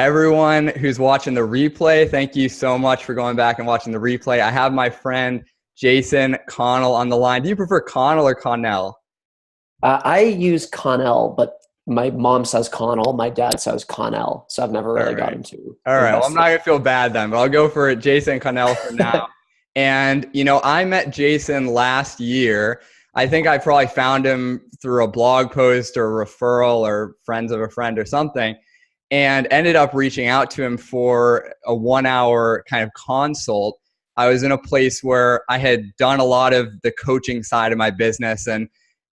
everyone who's watching the replay, thank you so much for going back and watching the replay. I have my friend Jason Connell on the line. Do you prefer Connell or Connell? I use Connell, but my mom says Connell. My dad says Connell. So I've never All really right. gotten to All right. Well, I'm not investigate. going to feel bad then, but I'll go for Jason Connell for now. And, I met Jason last year. I think I probably found him through a blog post or a referral or friends of a friend or something, and ended up reaching out to him for a 1 hour kind of consult. I was in a place where I had done a lot of the coaching side of my business, and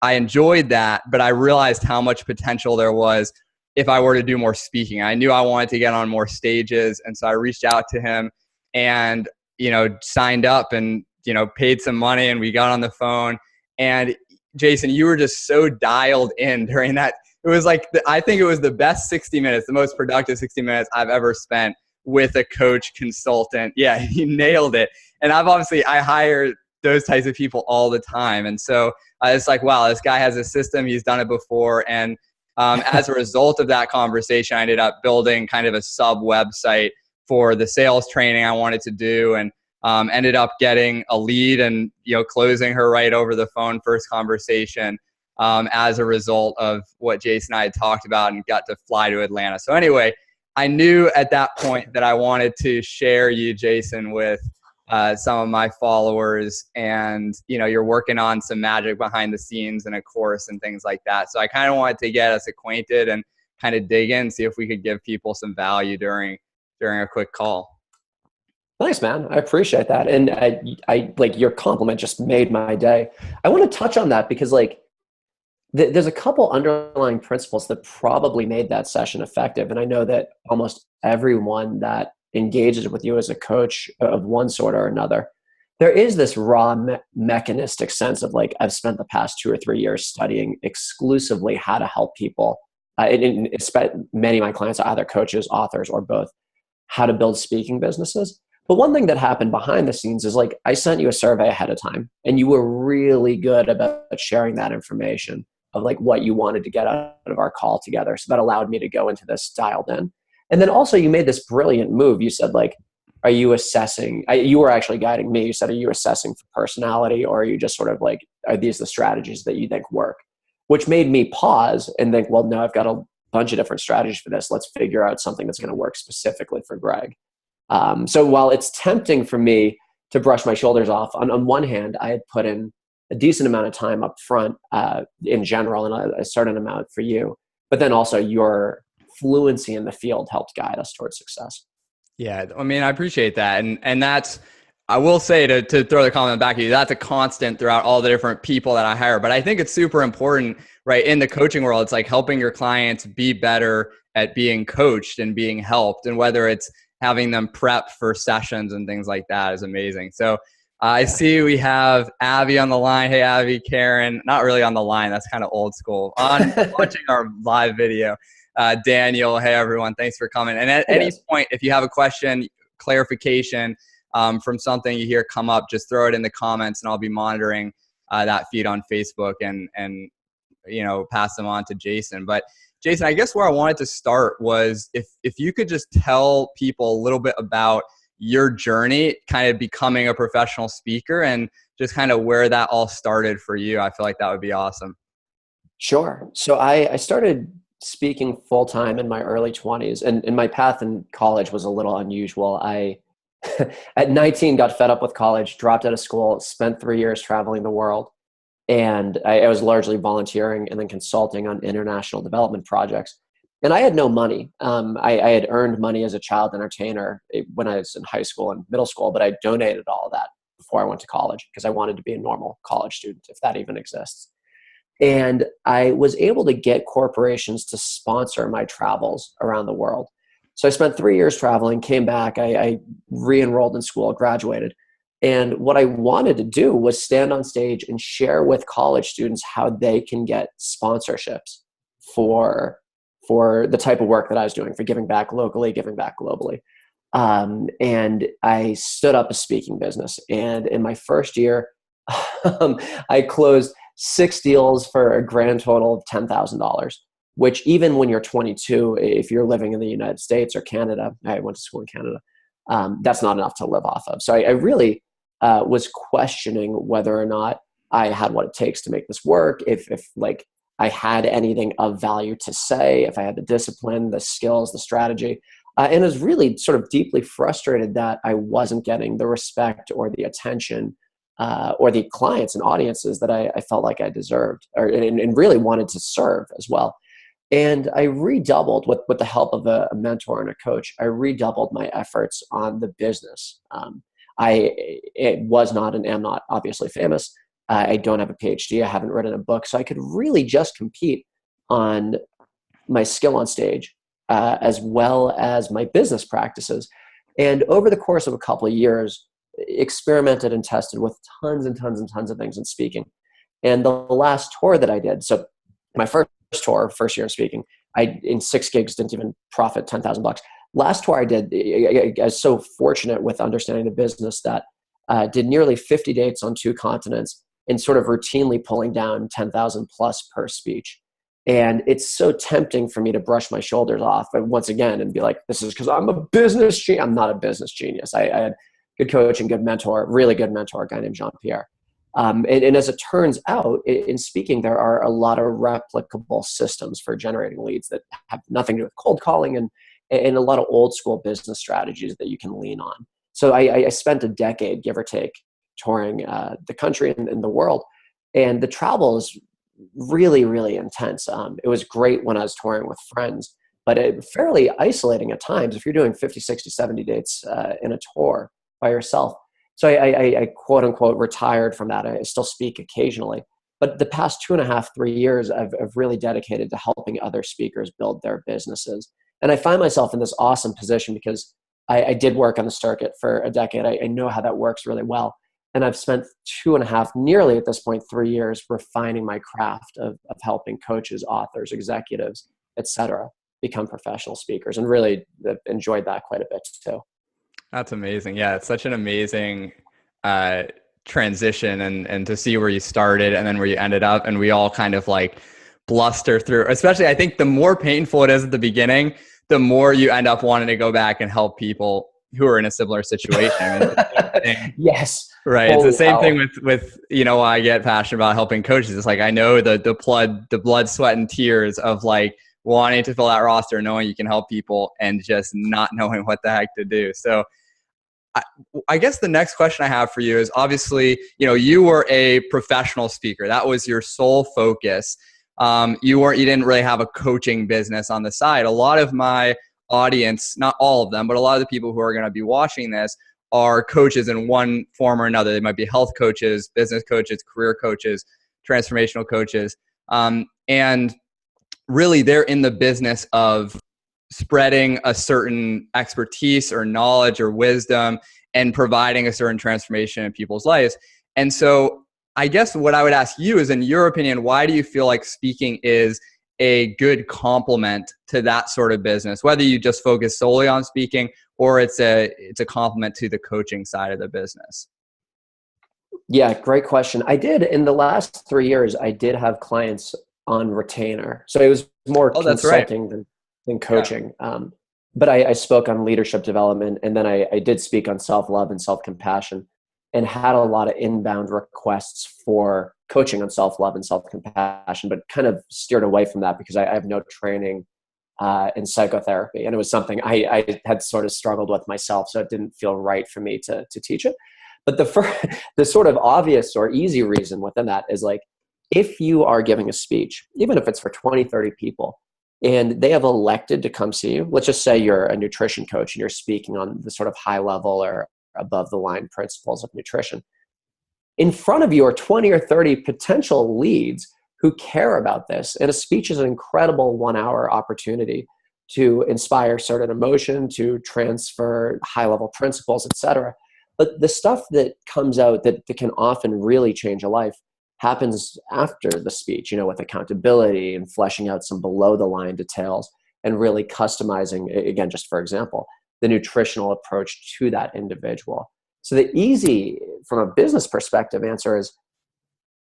I enjoyed that, but I realized how much potential there was if I were to do more speaking. I knew I wanted to get on more stages, and so I reached out to him and signed up and paid some money, and we got on the phone. And Jason, you were just so dialed in during that. It was like I think it was the best 60 minutes, the most productive 60 minutes I've ever spent with a coach consultant. Yeah, you nailed it. And I hire those types of people all the time, and so it's like, wow, this guy has a system. He's done it before, and as a result of that conversation, I ended up building kind of a sub website for the sales training I wanted to do, and ended up getting a lead and closing her right over the phone, first conversation, as a result of what Jason and I had talked about, and got to fly to Atlanta. So anyway, I knew at that point that I wanted to share you, Jason, with some of my followers, and you're working on some magic behind the scenes and a course and things like that. So I kind of wanted to get us acquainted and kind of dig in, see if we could give people some value during a quick call. Nice, man. I appreciate that. And I like your compliment just made my day. I want to touch on that because there's a couple underlying principles that probably made that session effective. And I know that almost everyone that engages with you as a coach of one sort or another, there is this raw mechanistic sense of I've spent the past 2 or 3 years studying exclusively how to help people. Many of my clients are either coaches, authors, or both, how to build speaking businesses. But one thing that happened behind the scenes is I sent you a survey ahead of time, and you were really good about sharing that information of what you wanted to get out of our call together. So that allowed me to go into this dialed in. And then also you made this brilliant move. You said are you assessing, you were actually guiding me. You said, are you assessing for personality, or are you just sort of are these the strategies that you think work? Which made me pause and think, well, no, I've got a bunch of different strategies for this. Let's figure out something that's going to work specifically for Greg. So while it's tempting for me to brush my shoulders off, on one hand, I had put in a decent amount of time up front in general, and a certain amount for you. But then also your fluency in the field helped guide us towards success. Yeah, I mean, I appreciate that. And that's, I will say, to throw the comment back at you, that's a constant throughout all the different people that I hire. But I think it's super important, right? In the coaching world, it's like helping your clients be better at being coached and being helped. And whether it's having them prep for sessions and things like that is amazing. So I see we have Abby on the line. Hey, Abby, Karen, not really on the line. That's kind of old school. On watching our live video. Daniel, hey, everyone. Thanks for coming. And at any point, if you have a question, clarification from something you hear come up, just throw it in the comments, and I'll be monitoring that feed on Facebook and pass them on to Jason. But Jason, I guess where I wanted to start was if you could just tell people a little bit about your journey kind of becoming a professional speaker, and just kind of where that all started for you. I feel like that would be awesome. Sure. So I started speaking full-time in my early 20s, and my path in college was a little unusual. I at 19 got fed up with college, dropped out of school, spent 3 years traveling the world. And I was largely volunteering and then consulting on international development projects. And I had no money. I had earned money as a child entertainer when I was in high school and middle school, but I donated all of that before I went to college because I wanted to be a normal college student, if that even exists. And I was able to get corporations to sponsor my travels around the world. So I spent 3 years traveling, came back, I re-enrolled in school, graduated. And what I wanted to do was stand on stage and share with college students how they can get sponsorships for the type of work that I was doing, for giving back locally, giving back globally. And I stood up a speaking business. And in my first year, I closed 6 deals for a grand total of $10,000. which even when you're 22, if you're living in the United States or Canada, I went to school in Canada, that's not enough to live off of. So I really was questioning whether or not I had what it takes to make this work, if like I had anything of value to say, if I had the discipline, the skills, the strategy. And I was really sort of deeply frustrated that I wasn't getting the respect or the attention or the clients and audiences that I felt like I deserved and really wanted to serve as well. And I redoubled with the help of a mentor and a coach. I redoubled my efforts on the business. It was not and am not obviously famous. I don't have a PhD. I haven't written a book. So I could really just compete on my skill on stage as well as my business practices. And over the course of a couple of years, experimented and tested with tons and tons and tons of things in speaking. And the last tour that I did, so my first tour, first year of speaking, I in 6 gigs didn't even profit $10,000. Last tour I did, I was so fortunate with understanding the business that did nearly 50 dates on 2 continents and sort of routinely pulling down 10,000 plus per speech. And it's so tempting for me to brush my shoulders off and once again and be like, this is because I'm a business genius. I'm not a business genius. I had good coach and good mentor, really good mentor, a guy named Jean-Pierre. And as it turns out, in speaking, there are a lot of replicable systems for generating leads that have nothing to do with cold calling and a lot of old school business strategies that you can lean on. So I spent a decade, give or take, touring the country and the world. And the travel is really, really intense. It was great when I was touring with friends, but fairly isolating at times if you're doing 50, 60, 70 dates in a tour by yourself. So I quote unquote retired from that. I still speak occasionally, but the past 2.5, 3 years, I've really dedicated to helping other speakers build their businesses. And I find myself in this awesome position because I did work on the circuit for a decade. I know how that works really well. And I've spent 2.5, nearly at this point, 3 years refining my craft of helping coaches, authors, executives, etc., become professional speakers, and really enjoyed that quite a bit too. That's amazing. Yeah, it's such an amazing transition and to see where you started and then where you ended up. And we all kind of like bluster through, especially I think the more painful it is at the beginning, the more you end up wanting to go back and help people who are in a similar situation. Yes. Right. It's the same thing with, you know, I get passionate about helping coaches. It's like, I know the blood, sweat and tears of like wanting to fill out roster, knowing you can help people and just not knowing what the heck to do. So I guess the next question I have for you is obviously, you know, you were a professional speaker. That was your sole focus. You didn't really have a coaching business on the side. A lot of my audience, not all of them, but a lot of the people who are going to be watching this are coaches in one form or another. They might be health coaches, business coaches, career coaches, transformational coaches. And really they're in the business of spreading a certain expertise or knowledge or wisdom and providing a certain transformation in people's lives. And so I guess what I would ask you is, in your opinion, why do you feel like speaking is a good complement to that sort of business, whether you just focus solely on speaking or it's a complement to the coaching side of the business? Yeah, great question. I did in the last 3 years, I did have clients on retainer. So it was more consulting than coaching. Yeah. But I spoke on leadership development, and then I did speak on self-love and self-compassion, and had a lot of inbound requests for coaching on self-love and self-compassion, but kind of steered away from that because I have no training in psychotherapy. And it was something I had sort of struggled with myself, so it didn't feel right for me to teach it. But the sort of obvious or easy reason within that is like, if you are giving a speech, even if it's for 20, 30 people, and they have elected to come see you, let's just say you're a nutrition coach and you're speaking on the sort of high level or above the line principles of nutrition. In front of you are 20 or 30 potential leads who care about this. And a speech is an incredible 1-hour opportunity to inspire certain emotion, to transfer high level principles, etc. But the stuff that comes out that can often really change a life happens after the speech, you know, with accountability and fleshing out some below the line details and really customizing, again, just for example, the nutritional approach to that individual. So the easy, from a business perspective, answer is,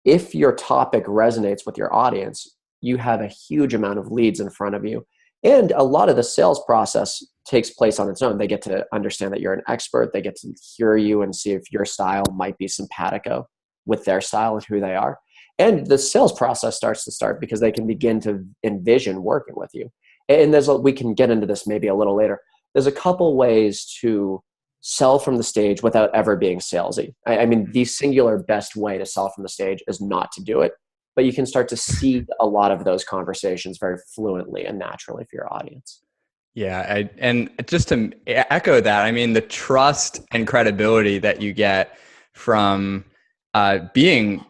if your topic resonates with your audience, you have a huge amount of leads in front of you. And a lot of the sales process takes place on its own. They get to understand that you're an expert. They get to hear you and see if your style might be simpatico with their style and who they are. And the sales process starts because they can begin to envision working with you. And we can get into this maybe a little later. There's a couple ways to sell from the stage without ever being salesy. I mean, the singular best way to sell from the stage is not to do it, but you can start to see a lot of those conversations very fluently and naturally for your audience. Yeah. And just to echo that, I mean, the trust and credibility that you get from being,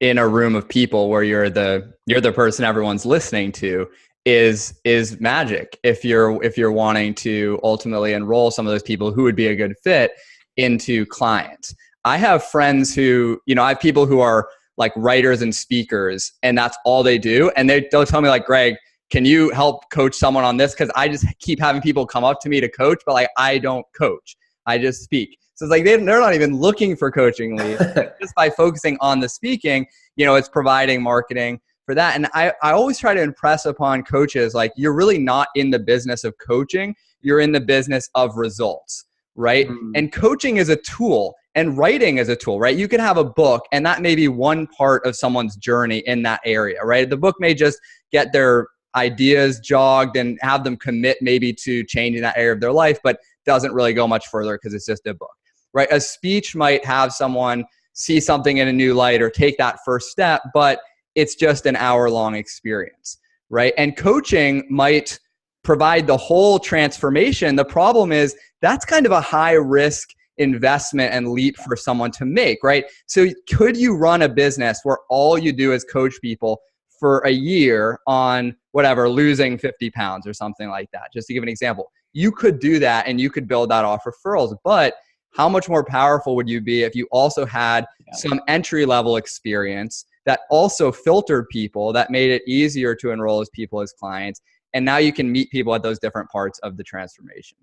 in a room of people where you're the person everyone's listening to is magic. If you're wanting to ultimately enroll some of those people who would be a good fit into clients. I have friends who, I have people who are like writers and speakers, and that's all they do. And they'll tell me like, Greg, can you help coach someone on this? Because I just keep having people come up to me to coach, but like I don't coach. I just speak. So it's like they're not even looking for coaching leads. Just by focusing on the speaking, it's providing marketing for that. And I always try to impress upon coaches, like you're really not in the business of coaching. You're in the business of results, right? And coaching is a tool and writing is a tool, right? You can have a book and that may be one part of someone's journey in that area, right? The book may just get their ideas jogged and have them commit maybe to changing that area of their life, but doesn't really go much further because it's just a book, right? A speech might have someone see something in a new light or take that first step, but it's just an hour-long experience, right? And coaching might provide the whole transformation. The problem is that's kind of a high-risk investment and leap for someone to make, right? So could you run a business where all you do is coach people for a year on whatever, losing 50 pounds or something like that? Just to give an example, you could do that and you could build that off referrals, but how much more powerful would you be if you also had some entry-level experience that also filtered people, that made it easier to enroll as people as clients, and now you can meet people at those different parts of the transformation?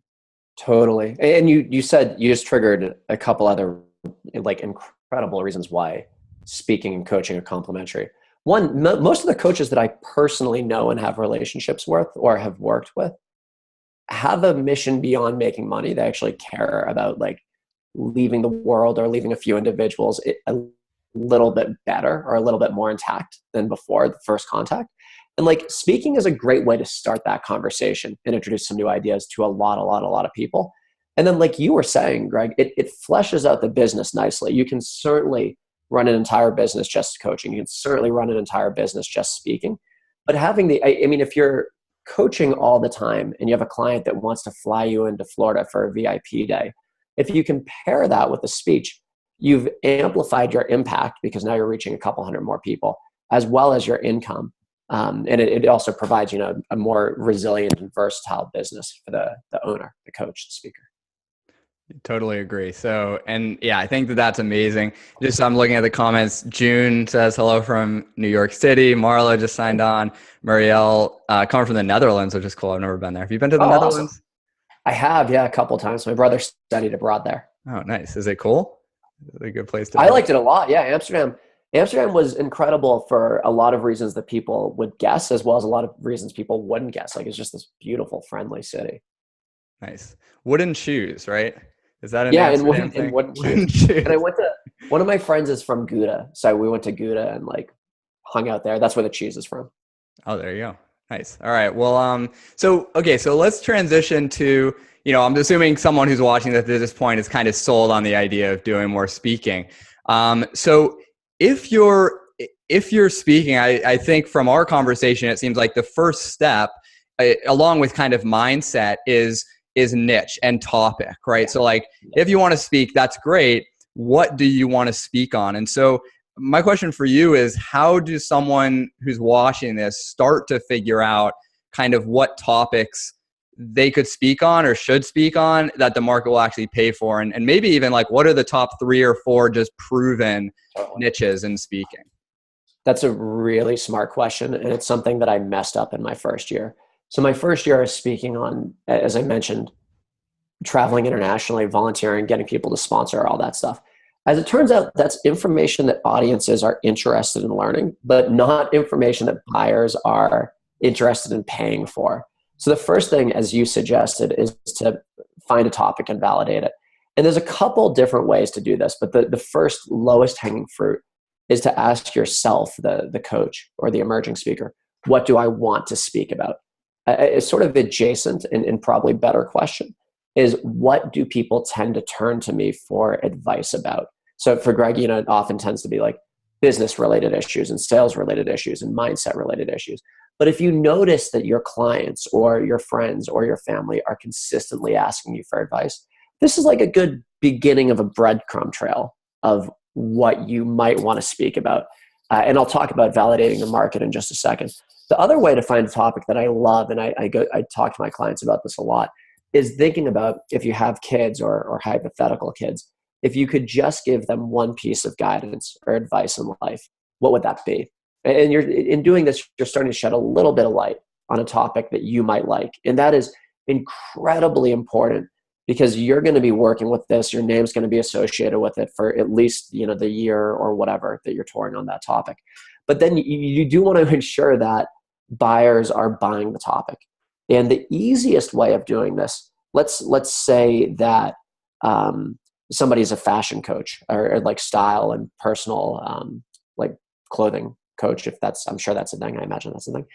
Totally. And you said you just triggered a couple other like incredible reasons why speaking and coaching are complementary. One, most of the coaches that I personally know and have relationships with or have worked with have a mission beyond making money. They actually care about like leaving the world or leaving a few individuals a little bit better or a little bit more intact than before the first contact. And like speaking is a great way to start that conversation and introduce some new ideas to a lot of people. And then like you were saying, Greg, it fleshes out the business nicely. You can certainly run an entire business just coaching. You can certainly run an entire business just speaking. But having I mean, if you're coaching all the time and you have a client that wants to fly you into Florida for a VIP day, if you can pair that with a speech, you've amplified your impact because now you're reaching a couple hundred more people as well as your income. And it also provides, a more resilient and versatile business for the owner, the coach, the speaker. Totally agree. So, and yeah, I think that's amazing. Just I'm looking at the comments. June says hello from New York City. Marla just signed on. Muriel coming from the Netherlands, which is cool. I've never been there. Have you been to the Netherlands? Awesome. I have, yeah, a couple times. My brother studied abroad there. Oh, nice. Is it cool? Is it a good place to I liked it a lot. Yeah, Amsterdam was incredible for a lot of reasons that people would guess, as well as a lot of reasons people wouldn't guess. Like it's just this beautiful, friendly city. Nice. Wooden shoes, right? Is that an Amsterdam thing? And wooden shoes. And I went to, one of my friends is from Gouda. So we went to Gouda and like hung out there. That's where the cheese is from. Oh, there you go. Nice. All right. Well, so let's transition to, I'm assuming someone who's watching this at this point is kind of sold on the idea of doing more speaking. So if you're speaking, I think from our conversation, it seems like the first step, along with kind of mindset, is niche and topic, right? So like, if you want to speak, that's great. What do you want to speak on? And so my question for you is, how does someone who's watching this start to figure out kind of what topics they could speak on or should speak on that the market will actually pay for? And maybe even like, what are the top 3 or 4 just proven niches in speaking? That's a really smart question. And it's something that I messed up in my first year. So my first year I was speaking on, as I mentioned, traveling internationally, volunteering, getting people to sponsor, all that stuff. As it turns out, that's information that audiences are interested in learning, but not information that buyers are interested in paying for. So the first thing, as you suggested, is to find a topic and validate it. And there's a couple different ways to do this, but the first lowest hanging fruit is to ask yourself, the coach or the emerging speaker, what do I want to speak about? It's sort of adjacent and probably better question is, what do people tend to turn to me for advice about? So for Greg, it often tends to be like business related issues and sales related issues and mindset related issues. But if you notice that your clients or your friends or your family are consistently asking you for advice, this is like a good beginning of a breadcrumb trail of what you might want to speak about. And I'll talk about validating the market in just a second. The other way to find a topic that I love, and I talk to my clients about this a lot, is thinking about, if you have kids or hypothetical kids, if you could just give them one piece of guidance or advice in life, what would that be? And in doing this, you're starting to shed a little bit of light on a topic that you might like. And that is incredibly important, because you're going to be working with this. Your name's going to be associated with it for at least, the year or whatever that you're touring on that topic. But then you do want to ensure that buyers are buying the topic. And the easiest way of doing this, let's say that somebody's a fashion coach or like style and personal like clothing coach. I'm sure that's a thing. I imagine that's a thing.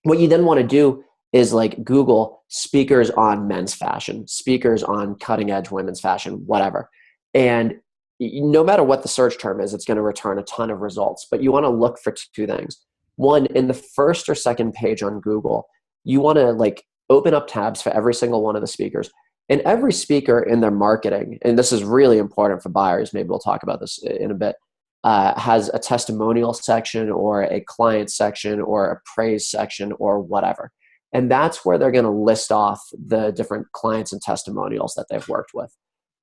What you then want to do is like Google speakers on men's fashion, speakers on cutting edge women's fashion, whatever. And no matter what the search term is, it's going to return a ton of results. But you want to look for two things. One, in the first or second page on Google, you want to like open up tabs for every single one of the speakers. And every speaker in their marketing, and this is really important for buyers, maybe we'll talk about this in a bit, has a testimonial section or a client section or a praise section or whatever. And that's where they're going to list off the different clients and testimonials that they've worked with.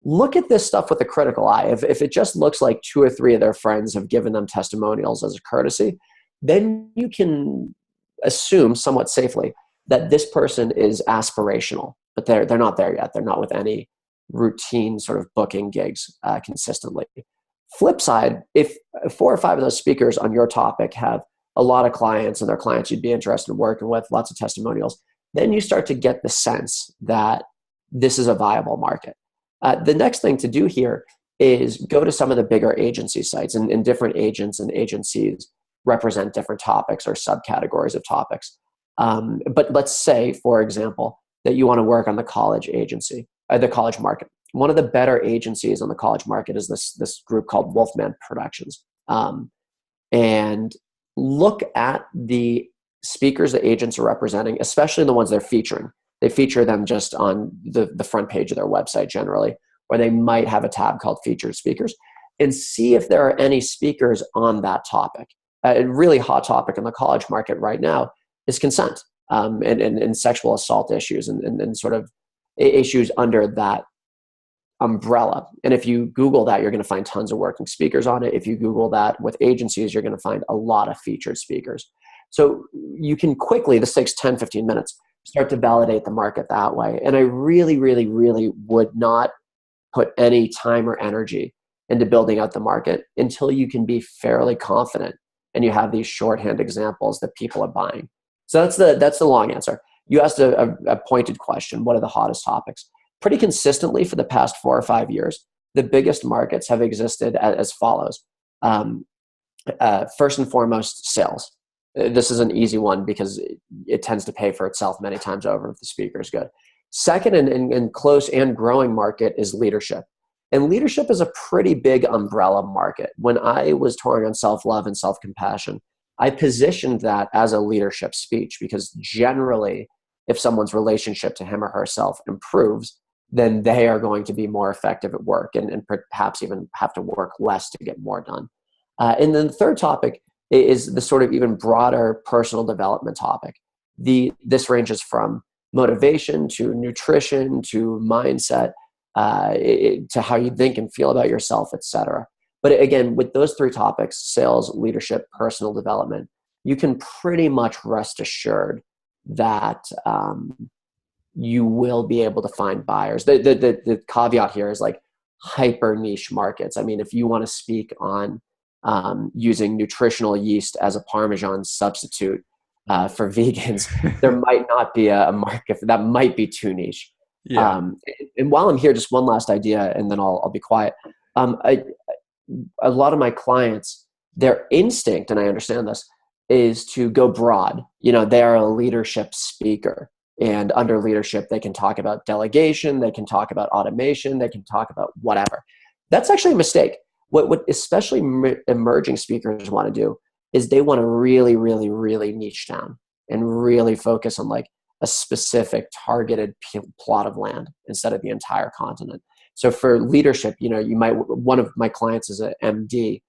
Look at this stuff with a critical eye. If it just looks like 2 or 3 of their friends have given them testimonials as a courtesy, then you can assume somewhat safely that this person is aspirational, but they're not there yet. They're not with any routine sort of booking gigs consistently. Flip side, if 4 or 5 of those speakers on your topic have a lot of clients and they're clients you'd be interested in working with, lots of testimonials, then you start to get the sense that this is a viable market. The next thing to do here is go to some of the bigger agency sites, and different agents and agencies represent different topics or subcategories of topics. But let's say, for example, that you want to work on the college agency, the college market. One of the better agencies on the college market is this group called Wolfman Productions. And look at the speakers that agents are representing, especially the ones they're featuring. They feature them just on the front page of their website generally, or they might have a tab called featured speakers, and see if there are any speakers on that topic. A really hot topic in the college market right now is consent and sexual assault issues and sort of issues under that umbrella. And if you Google that, you're going to find tons of working speakers on it. If you Google that with agencies, you're going to find a lot of featured speakers. So you can quickly, this takes 10, 15 minutes, start to validate the market that way. And I really, really, really would not put any time or energy into building out the market until you can be fairly confident and you have these shorthand examples that people are buying. So that's the long answer. You asked a pointed question. What are the hottest topics? Pretty consistently for the past 4 or 5 years, the biggest markets have existed as follows. First and foremost, sales. This is an easy one because it tends to pay for itself many times over if the speaker is good. Second and close and growing market is leadership. And leadership is a pretty big umbrella market. When I was touring on self-love and self-compassion, I positioned that as a leadership speech because generally, if someone's relationship to him or herself improves, then they are going to be more effective at work and perhaps even have to work less to get more done. And then the third topic is the sort of even broader personal development topic. This ranges from motivation to nutrition to mindset to how you think and feel about yourself, etc. But again, with those 3 topics, sales, leadership, personal development, you can pretty much rest assured that you will be able to find buyers. The caveat here is like hyper niche markets. I mean, if you want to speak on using nutritional yeast as a Parmesan substitute for vegans, there might not be a market that might be too niche. Yeah. And while I'm here, just one last idea, and then I'll be quiet. A lot of my clients, their instinct, and I understand this, is to go broad. They are a leadership speaker, and under leadership, they can talk about delegation, they can talk about automation, they can talk about whatever. That's actually a mistake. What especially emerging speakers want to do is they want to really, really, really niche down and really focus on like a specific targeted plot of land instead of the entire continent. So for leadership, one of my clients is an MD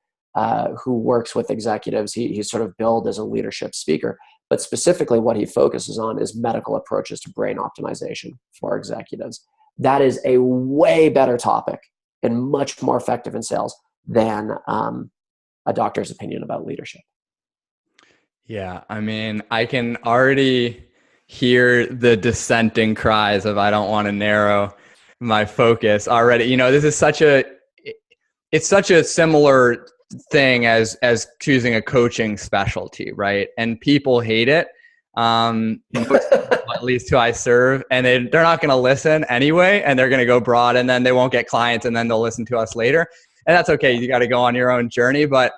who works with executives. He's sort of billed as a leadership speaker, but specifically what he focuses on is medical approaches to brain optimization for executives. That is a way better topic and much more effective in sales than a doctor's opinion about leadership. Yeah. I mean, I can already hear the dissenting cries of, I don't want to narrow my focus already. This is it's such a similar thing as choosing a coaching specialty, right? And people hate it. Most people, at least who I serve, and they're not going to listen anyway, and they're going to go broad, and then they won't get clients, and then they'll listen to us later. And that's okay. You got to go on your own journey. But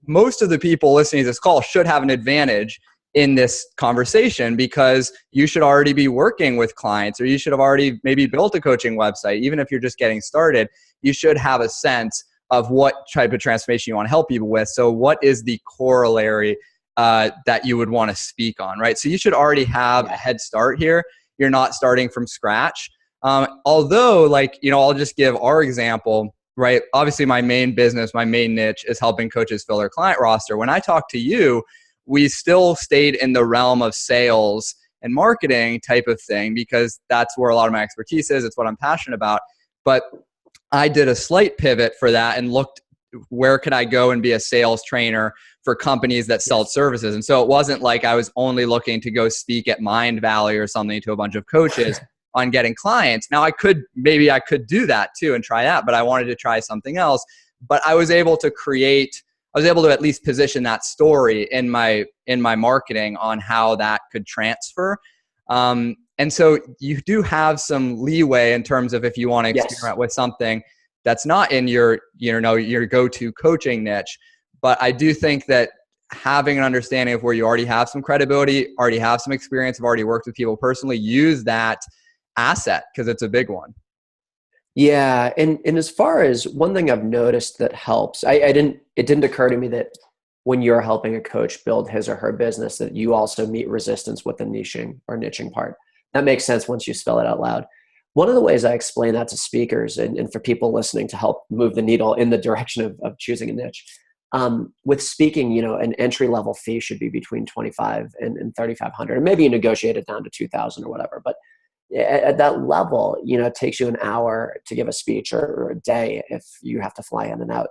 most of the people listening to this call should have an advantage in this conversation, because you should already be working with clients, or you should have already maybe built a coaching website. Even if you're just getting started, you should have a sense of what type of transformation you want to help people with. So what is the corollary that you would want to speak on, right? So you should already have a head start here. You're not starting from scratch. Although, I'll just give our example, right? Obviously, my main business, my main niche is helping coaches fill their client roster. When I talk to you, we still stayed in the realm of sales and marketing type of thing, because that's where a lot of my expertise is. It's what I'm passionate about. But I did a slight pivot for that and looked, where could I go and be a sales trainer for companies that sell services? And so it wasn't like I was only looking to go speak at Mind Valley or something to a bunch of coaches on getting clients. Now I could do that too and try that, but I wanted to try something else. But I was able to at least position that story in my marketing on how that could transfer. And so you do have some leeway in terms of if you want to experiment with something that's not in your go-to coaching niche. But I do think that having an understanding of where you already have some credibility, already have some experience, have already worked with people personally, use that asset, because it's a big one. Yeah. And as far as one thing I've noticed that helps, it didn't occur to me that when you're helping a coach build his or her business, that you also meet resistance with the niching part. That makes sense once you spell it out loud. One of the ways I explain that to speakers and for people listening to help move the needle in the direction of choosing a niche, with speaking, an entry-level fee should be between $2,500 and $3,500, and maybe you negotiate it down to $2,000 or whatever. But at that level, it takes you an hour to give a speech or a day if you have to fly in and out.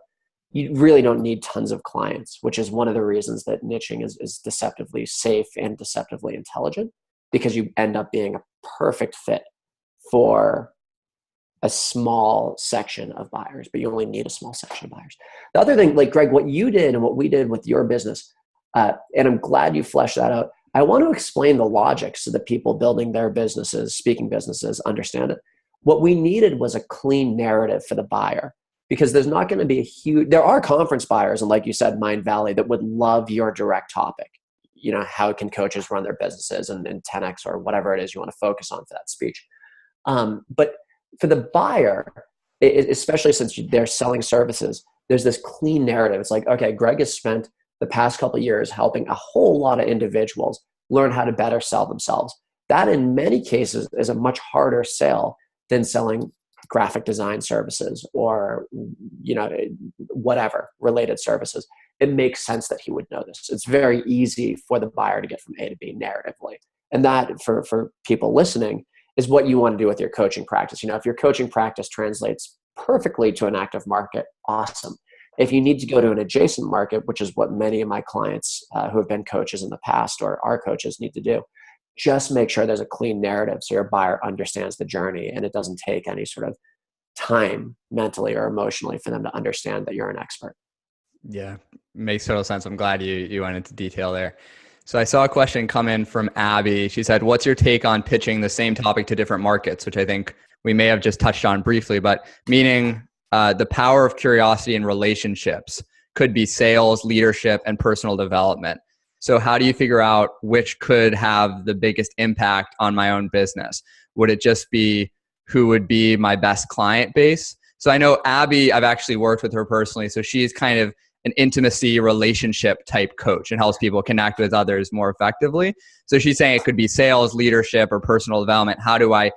You really don't need tons of clients, which is one of the reasons that niching is deceptively safe and deceptively intelligent, because you end up being a perfect fit for a small section of buyers, but you only need a small section of buyers. The other thing, like Greg, what you did and what we did with your business, and I'm glad you fleshed that out. I want to explain the logic so that people building their businesses, speaking businesses, understand it. What we needed was a clean narrative for the buyer, because there's not going to be there are conference buyers, and like you said, Mind Valley, that would love your direct topic. How can coaches run their businesses and 10X or whatever it is you want to focus on for that speech. But for the buyer, especially since they're selling services, there's this clean narrative. It's like, okay, Greg has spent the past couple of years helping a whole lot of individuals learn how to better sell themselves. That in many cases is a much harder sale than selling graphic design services or, whatever related services. It makes sense that he would know this. It's very easy for the buyer to get from A to B narratively. And that for people listening is what you want to do with your coaching practice. If your coaching practice translates perfectly to an active market, awesome. If you need to go to an adjacent market, which is what many of my clients who have been coaches in the past or are coaches need to do, just make sure there's a clean narrative so your buyer understands the journey and it doesn't take any sort of time mentally or emotionally for them to understand that you're an expert. Yeah, makes total sense. I'm glad you went into detail there. So I saw a question come in from Abby. She said, what's your take on pitching the same topic to different markets, which I think we may have just touched on briefly, but meaning the power of curiosity in relationships could be sales, leadership, and personal development. So how do you figure out which could have the biggest impact on my own business? Would it just be who would be my best client base? So I know Abby, I've actually worked with her personally. So she's kind of an intimacy relationship type coach and helps people connect with others more effectively. So she's saying it could be sales, leadership, or personal development. How do I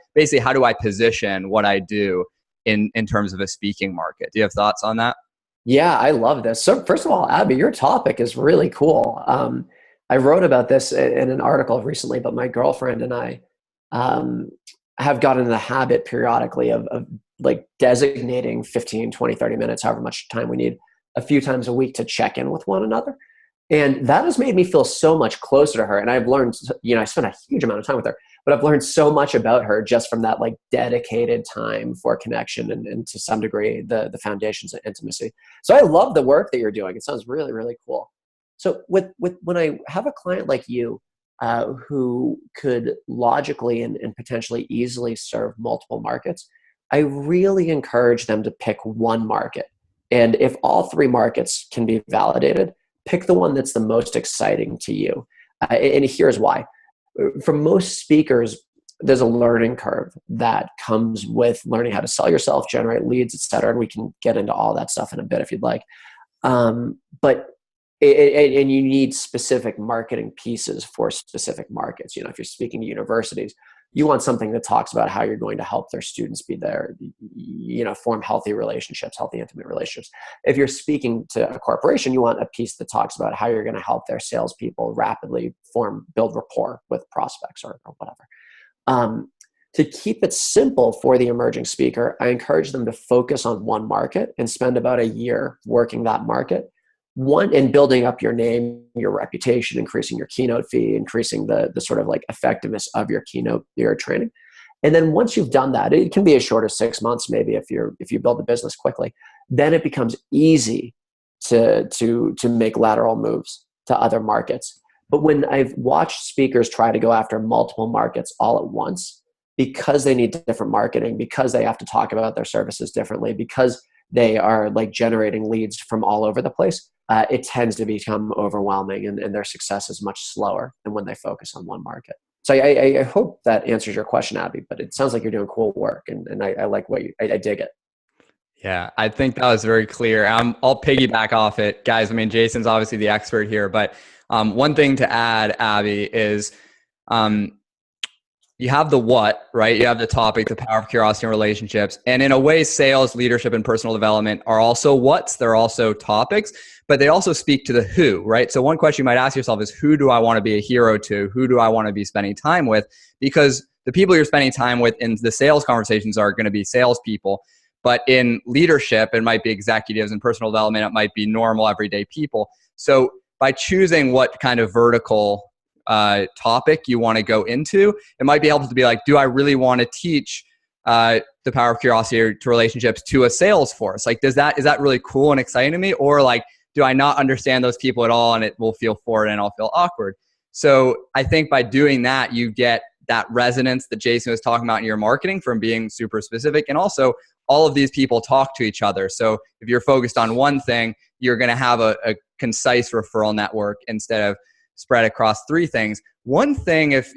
position what I do in terms of a speaking market? Do you have thoughts on that? Yeah, I love this. So first of all, Abby, your topic is really cool. I wrote about this in an article recently, but my girlfriend and I have gotten in the habit periodically of like designating 15, 20, 30 minutes, however much time we need, a few times a week to check in with one another. And that has made me feel so much closer to her. And I've learned, I spent a huge amount of time with her, but I've learned so much about her just from that like dedicated time for connection and to some degree, the foundations of intimacy. So I love the work that you're doing. It sounds really, really cool. So with when I have a client like you, who could logically and potentially easily serve multiple markets, I really encourage them to pick one market. And if all three markets can be validated, pick the one that's the most exciting to you. And here's why. For most speakers, there's a learning curve that comes with learning how to sell yourself, generate leads, et cetera. And we can get into all that stuff in a bit if you'd like. But you need specific marketing pieces for specific markets. If you're speaking to universities, you want something that talks about how you're going to help their students be there, form healthy relationships, healthy, intimate relationships. If you're speaking to a corporation, you want a piece that talks about how you're going to help their salespeople rapidly build rapport with prospects or whatever. To keep it simple for the emerging speaker, I encourage them to focus on one market and spend about a year working that market. One, in building up your name, your reputation, increasing your keynote fee, increasing the sort of like effectiveness of your keynote, your training. And then once you've done that, it can be as short as 6 months, maybe if you build the business quickly, then it becomes easy to make lateral moves to other markets. But when I've watched speakers try to go after multiple markets all at once, because they need different marketing, because they have to talk about their services differently, because they are like generating leads from all over the place, it tends to become overwhelming and their success is much slower than when they focus on one market. So I hope that answers your question, Abby, but it sounds like you're doing cool work and I like I dig it. Yeah, I think that was very clear. I'll piggyback off it. Guys, I mean, Jason's obviously the expert here, but one thing to add, Abby, is you have the what, right? You have the topic, the power of curiosity and relationships. And in a way, sales, leadership, and personal development are also what's, they're also topics, but they also speak to the who, right? So one question you might ask yourself is, who do I want to be a hero to? Who do I want to be spending time with? Because the people you're spending time with in the sales conversations are going to be salespeople. But in leadership, it might be executives. In personal development, it might be normal, everyday people. So by choosing what kind of vertical topic you want to go into, it might be helpful to be like, do I really want to teach the power of curiosity to relationships to a sales force? Like, is that really cool and exciting to me? Or like, do I not understand those people at all and it will feel forward and I'll feel awkward? So I think by doing that, you get that resonance that Jason was talking about in your marketing from being super specific. And also all of these people talk to each other. So if you're focused on one thing, you're going to have a concise referral network instead of spread across three things. One thing, if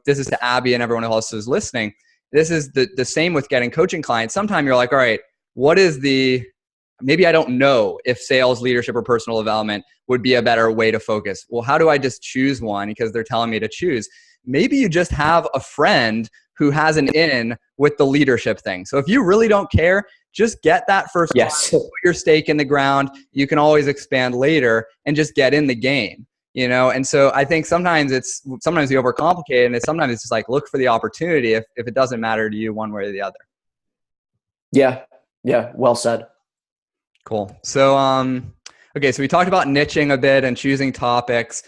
this is to Abby and everyone else who's listening, this is the same with getting coaching clients. Sometimes you're like, all right, maybe I don't know if sales, leadership, or personal development would be a better way to focus. Well, how do I just choose one because they're telling me to choose? Maybe you just have a friend who has an in with the leadership thing. So if you really don't care, just get that first client, put your stake in the ground. You can always expand later and just get in the game. And so I think sometimes you overcomplicate it, and sometimes it's just like, look for the opportunity if it doesn't matter to you one way or the other. Yeah. Well said. Cool. So, okay. So we talked about niching a bit and choosing topics.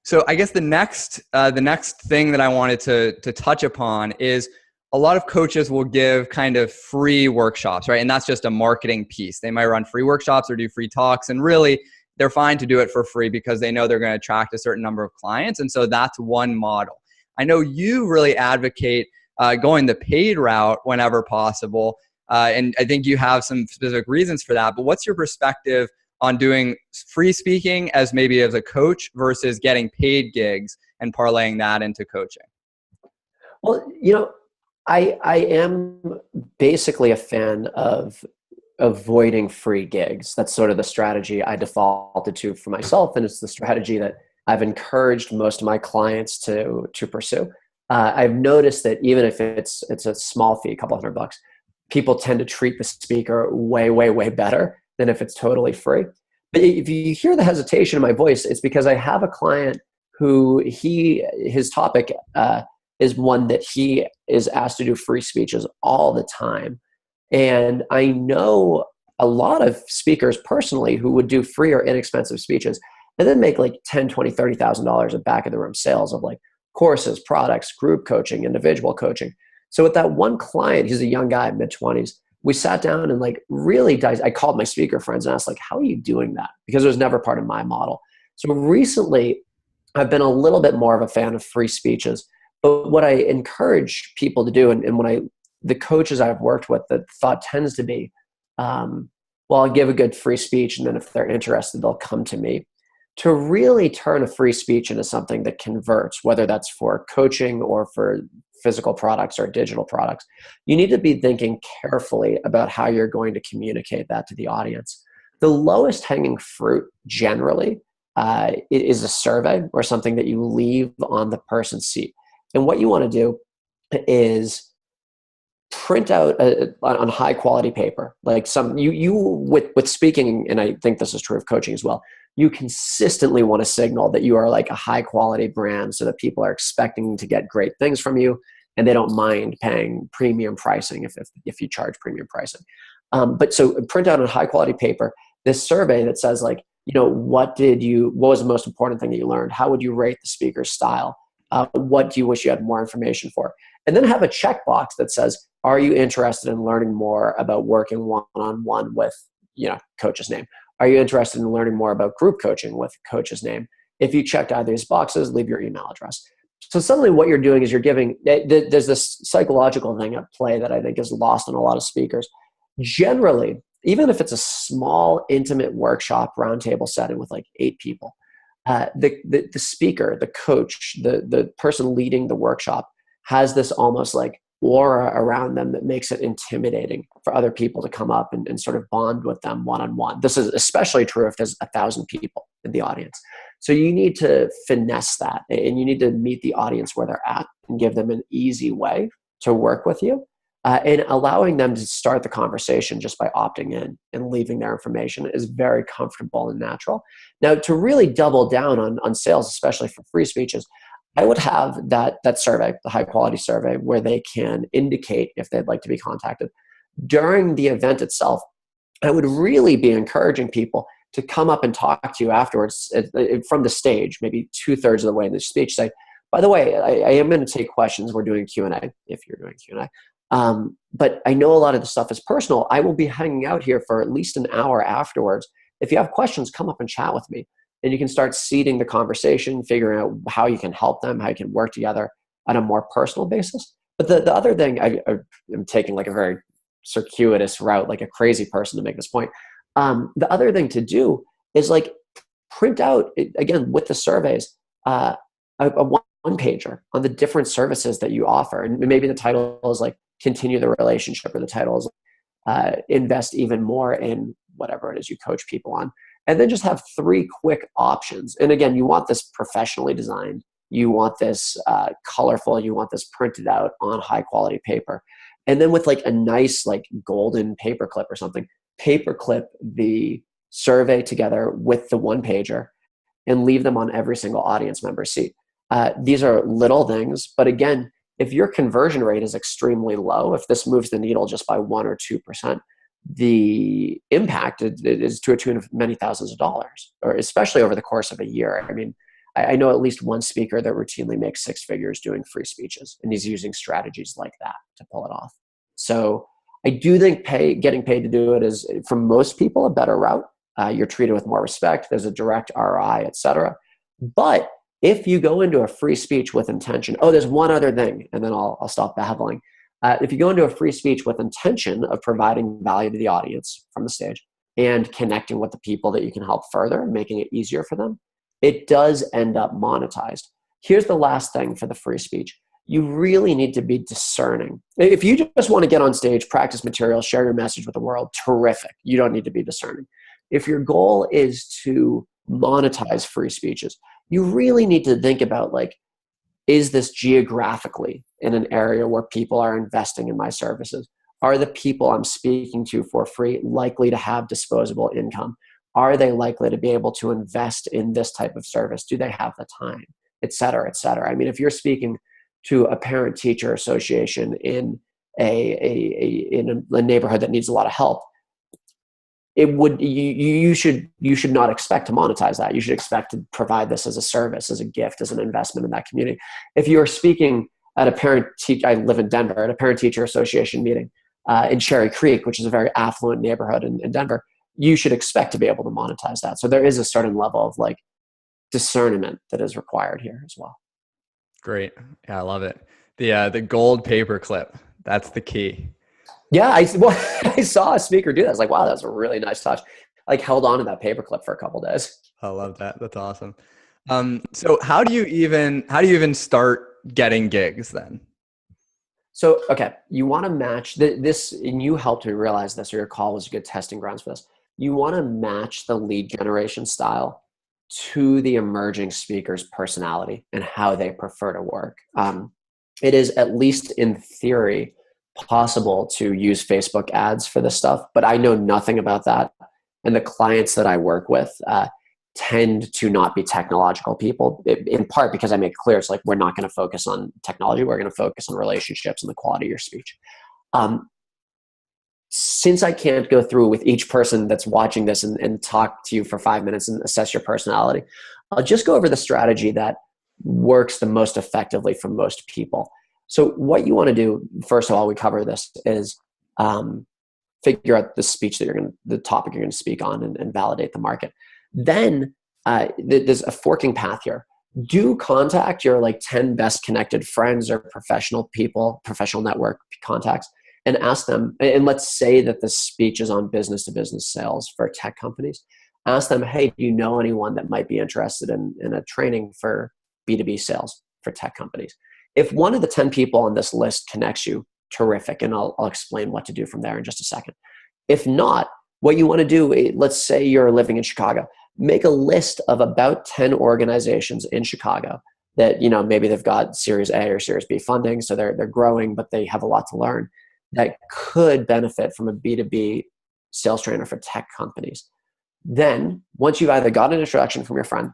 So I guess the next thing that I wanted to touch upon is, a lot of coaches will give kind of free workshops, right? And that's just a marketing piece. They might run free workshops or do free talks, and really they're fine to do it for free because they know they're going to attract a certain number of clients. And so that's one model. I know you really advocate going the paid route whenever possible. And I think you have some specific reasons for that. But what's your perspective on doing free speaking as maybe as a coach versus getting paid gigs and parlaying that into coaching? Well, I am basically a fan of avoiding free gigs. That's sort of the strategy I defaulted to for myself, and it's the strategy that I've encouraged most of my clients to pursue. I've noticed that even if it's a small fee, a couple $100, people tend to treat the speaker way, way, way better than if it's totally free. But if you hear the hesitation in my voice, it's because I have a client who his topic is one that he is asked to do free speeches all the time. And I know a lot of speakers personally who would do free or inexpensive speeches and then make like $10,000, $20,000, $30,000 of back of the room sales of like courses, products, group coaching, individual coaching. So with that one client, he's a young guy, mid-20s, we sat down and like really I called my speaker friends and asked like, how are you doing that? Because it was never part of my model. So recently I've been a little bit more of a fan of free speeches. But what I encourage people to do, and the coaches I've worked with, the thought tends to be, well, I'll give a good free speech, and then if they're interested, they'll come to me. To really turn a free speech into something that converts, whether that's for coaching or for physical products or digital products, you need to be thinking carefully about how you're going to communicate that to the audience. The lowest hanging fruit generally is a survey or something that you leave on the person's seat. And what you want to do is print out on high quality paper, like with speaking, and I think this is true of coaching as well, you consistently want to signal that you are like a high quality brand so that people are expecting to get great things from you and they don't mind paying premium pricing if you charge premium pricing. But so print out on high quality paper this survey that says like, what was the most important thing that you learned? How would you rate the speaker's style? What do you wish you had more information for? And then have a checkbox that says, are you interested in learning more about working one-on-one with, coach's name? Are you interested in learning more about group coaching with coach's name? If you checked either of these boxes, leave your email address. So suddenly what you're doing is you're giving, there's this psychological thing at play that I think is lost on a lot of speakers. Generally, even if it's a small, intimate workshop roundtable setting with like 8 people, the speaker, the coach, the person leading the workshop has this almost like aura around them that makes it intimidating for other people to come up and sort of bond with them one-on-one. This is especially true if there's 1,000 people in the audience. So you need to finesse that, and you need to meet the audience where they're at and give them an easy way to work with you. And allowing them to start the conversation just by opting in and leaving their information is very comfortable and natural. Now, to really double down on sales, especially for free speeches, I would have that survey, the high quality survey, where they can indicate if they'd like to be contacted. During the event itself, I would really be encouraging people to come up and talk to you afterwards from the stage, maybe 2/3 of the way in the speech, say, by the way, I am going to take questions. We're doing Q&A if you're doing Q&A. But I know a lot of the stuff is personal. I will be hanging out here for at least an hour afterwards. If you have questions, come up and chat with me. And you can start seeding the conversation, figuring out how you can help them, how you can work together on a more personal basis. But the other thing, I'm taking like a very circuitous route, like a crazy person to make this point. The other thing to do is like print out, again, with the surveys, a one-pager on the different services that you offer. And maybe the title is like continue the relationship, or the title is invest even more in whatever it is you coach people on. And then just have 3 quick options. And again, you want this professionally designed. You want this colorful. You want this printed out on high quality paper. And then with like a nice like golden paperclip or something, paperclip the survey together with the one pager and leave them on every single audience member's seat. These are little things, but again, if your conversion rate is extremely low, if this moves the needle just by 1 or 2%, the impact is to a tune of many thousands of dollars, or especially over the course of a year. I mean, I know at least one speaker that routinely makes six figures doing free speeches, and he's using strategies like that to pull it off. So I do think getting paid to do it is, for most people, a better route. You're treated with more respect. There's a direct ROI, et cetera. But if you go into a free speech with intention, there's one other thing, and then I'll stop babbling. If you go into a free speech with intention of providing value to the audience from the stage and connecting with the people that you can help further, making it easier for them, it does end up monetized. Here's the last thing for the free speech. You really need to be discerning. If you just want to get on stage, practice material, share your message with the world, terrific. You don't need to be discerning. If your goal is to monetize free speeches, you really need to think about, like, is this geographically in an area where people are investing in my services? Are the people I'm speaking to for free likely to have disposable income? Are they likely to be able to invest in this type of service? Do they have the time, et cetera, et cetera? I mean, if you're speaking to a parent-teacher association in a neighborhood that needs a lot of help, you should not expect to monetize that. You should expect to provide this as a service, as a gift, as an investment in that community. If you're speaking at I live in Denver, at a parent-teacher association meeting in Cherry Creek, which is a very affluent neighborhood in Denver, you should expect to be able to monetize that. So there is a certain level of, like, discernment that is required here as well. Great. Yeah, I love it. The gold paperclip, that's the key. Yeah, I saw a speaker do that. I was like, wow, that's a really nice touch. Like, held on to that paperclip for a couple of days. I love that. That's awesome. So how do you even start getting gigs then? So, okay, you want to match this, and you helped me realize this, or your call was a good testing grounds for this. You want to match the lead generation style to the emerging speaker's personality and how they prefer to work. It is, at least in theory, possible to use Facebook ads for this stuff, but I know nothing about that. And the clients that I work with tend to not be technological people, in part because I make clear it's like, we're not going to focus on technology. We're going to focus on relationships and the quality of your speech. Since I can't go through with each person that's watching this and talk to you for 5 minutes and assess your personality, I'll just go over the strategy that works the most effectively for most people. So what you want to do, first of all, we cover this, is figure out the topic you're going to speak on and validate the market. Then there's a forking path here. Do contact your 10 best connected friends or professional network contacts, and ask them, and let's say that the speech is on business to business sales for tech companies. Ask them, hey, do you know anyone that might be interested in a training for B2B sales for tech companies? If one of the 10 people on this list connects you, terrific. And I'll explain what to do from there in just a second. If not, what you want to do, let's say you're living in Chicago, make a list of about 10 organizations in Chicago that, maybe they've got Series A or Series B funding, so they're growing, but they have a lot to learn, that could benefit from a B2B sales trainer for tech companies. Then, once you've either got an introduction from your friend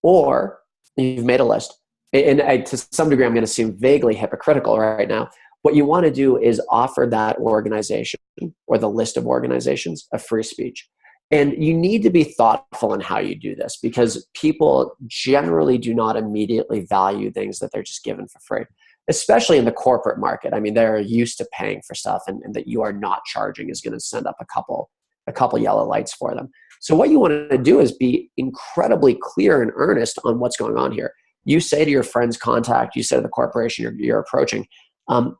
or you've made a list, and to some degree I'm going to seem vaguely hypocritical right now, what you want to do is offer that organization or the list of organizations a free speech. And you need to be thoughtful in how you do this, because people generally do not immediately value things that they're just given for free, especially in the corporate market. I mean, they're used to paying for stuff, and that you are not charging is going to send up a couple yellow lights for them. So what you want to do is be incredibly clear and earnest on what's going on here. You say to your friend's contact, you say to the corporation you're approaching,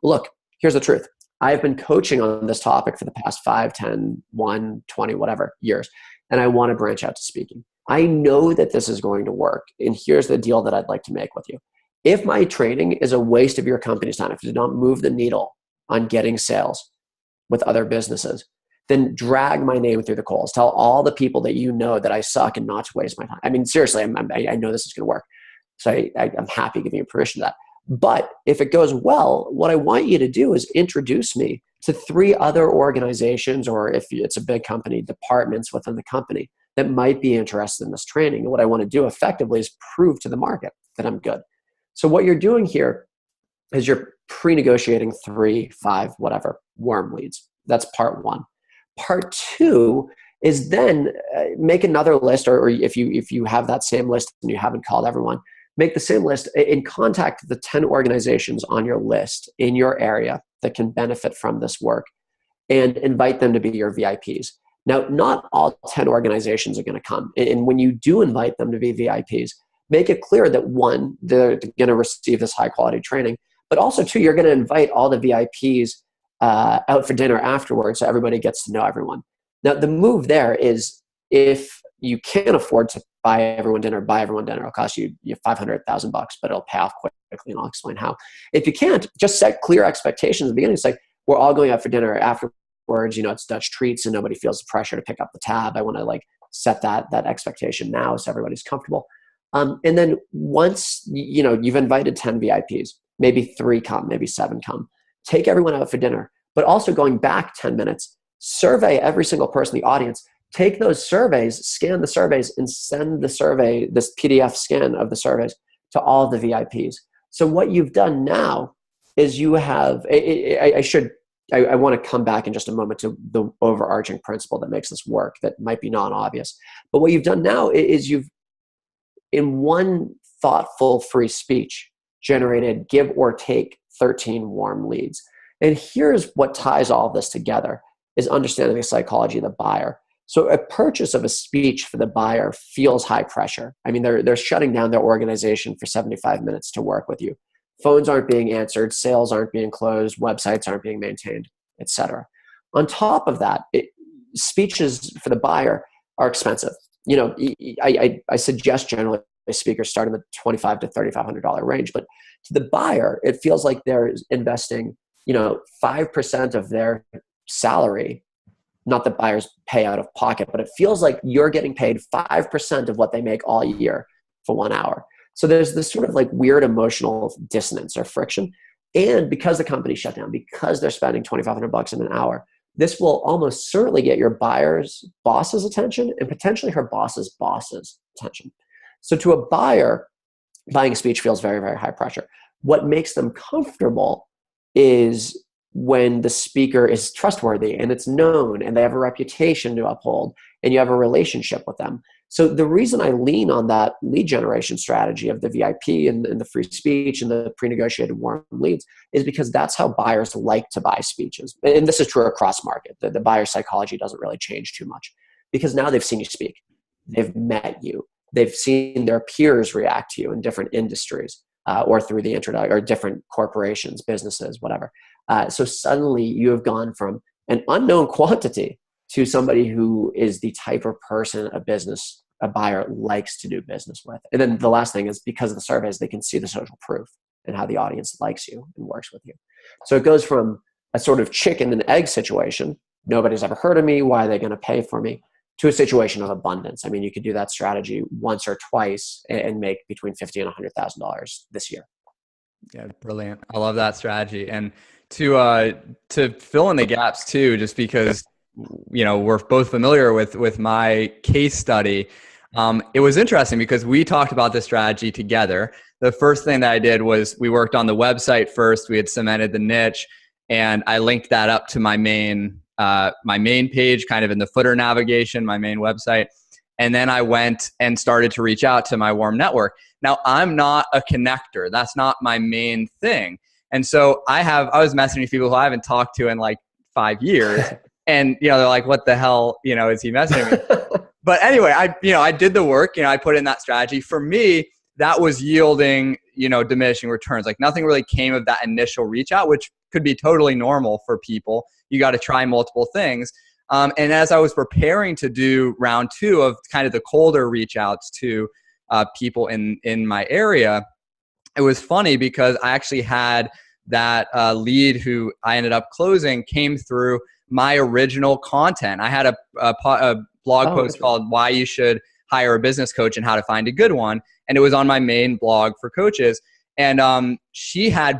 look, here's the truth. I've been coaching on this topic for the past 5, 10, 1, 20, whatever years, and I want to branch out to speaking. I know that this is going to work, and here's the deal that I'd like to make with you. If my training is a waste of your company's time, if it did not move the needle on getting sales with other businesses, then drag my name through the coals. Tell all the people that you know that I suck and not to waste my time. I mean, seriously, I know this is going to work. So I'm happy giving you permission to that. But if it goes well, what I want you to do is introduce me to 3 other organizations, or if it's a big company, departments within the company that might be interested in this training. And what I want to do effectively is prove to the market that I'm good. So what you're doing here is you're pre-negotiating 3, 5, whatever, warm leads. That's part 1. Part 2 is then make another list, or if you have that same list and you haven't called everyone, make the same list and contact the 10 organizations on your list in your area that can benefit from this work and invite them to be your VIPs. Now, not all 10 organizations are going to come. And when you do invite them to be VIPs, make it clear that one, they're going to receive this high quality training, but also two, you're going to invite all the VIPs out for dinner afterwards so everybody gets to know everyone. Now, the move there is if you can't afford to buy everyone dinner. It'll cost you $500,000, but it'll pay off quickly, and I'll explain how. If you can't, just set clear expectations at the beginning. It's like, we're all going out for dinner afterwards. It's Dutch treats and nobody feels the pressure to pick up the tab. I want to set that expectation now so everybody's comfortable. And then once, you've invited 10 VIPs, maybe 3 come, maybe 7 come, take everyone out for dinner, but also going back 10 minutes, survey every single person in the audience, take those surveys, scan the surveys, and send the survey, this PDF scan of the surveys, to all the VIPs. So what you've done now is you have, I want to come back in just a moment to the overarching principle that makes this work that might be non-obvious. But what you've done now is you've, in one thoughtful free speech, generated, give or take, 13 warm leads. And here's what ties all of this together, is understanding the psychology of the buyer. So a purchase of a speech for the buyer feels high pressure. I mean, they're shutting down their organization for 75 minutes to work with you. Phones aren't being answered, sales aren't being closed, websites aren't being maintained, etc. On top of that, speeches for the buyer are expensive. I suggest generally speakers start in the $2,500 to $3,500 range, but to the buyer, it feels like they're investing, 5% of their salary. Not that buyers pay out of pocket, but it feels like you're getting paid 5% of what they make all year for 1 hour. So there's this sort of weird emotional dissonance or friction. And because the company shut down, because they're spending $2,500 in an hour, this will almost certainly get your buyer's boss's attention and potentially her boss's boss's attention. So to a buyer, buying a speech feels very, very high pressure. What makes them comfortable is when the speaker is trustworthy and it's known and they have a reputation to uphold and you have a relationship with them. So the reason I lean on that lead generation strategy of the VIP and the free speech and the pre-negotiated warm leads is because that's how buyers like to buy speeches. And this is true across market. The buyer psychology doesn't really change too much because now they've seen you speak. They've met you. They've seen their peers react to you in different industries or through the internet or different corporations, businesses, whatever. So suddenly you have gone from an unknown quantity to somebody who is the type of person a buyer likes to do business with. And then the last thing is because of the surveys, they can see the social proof and how the audience likes you and works with you. So it goes from a sort of chicken and egg situation. Nobody's ever heard of me. Why are they going to pay for me? To a situation of abundance. I mean, you could do that strategy once or twice and make between $50,000 and $100,000 this year. Yeah, brilliant. I love that strategy. And to fill in the gaps too, just because we're both familiar with my case study. It was interesting because we talked about this strategy together. The first thing that I did was we worked on the website first. We had cemented the niche, and I linked that up to my main page, kind of in the footer navigation, my main website. And then I went and started to reach out to my warm network. Now, I'm not a connector. That's not my main thing. And so I was messaging people who I haven't talked to in 5 years. And, they're like, what the hell, is he messaging me? But anyway, I did the work, I put in that strategy. For me, that was yielding, diminishing returns. Nothing really came of that initial reach out, which could be totally normal for people. You got to try multiple things. And as I was preparing to do round 2 of kind of the colder reach outs to people in my area, it was funny because I actually had that lead who I ended up closing came through my original content. I had a blog post called Why You Should Hire a Business Coach and How to Find a Good One. And it was on my main blog for coaches. And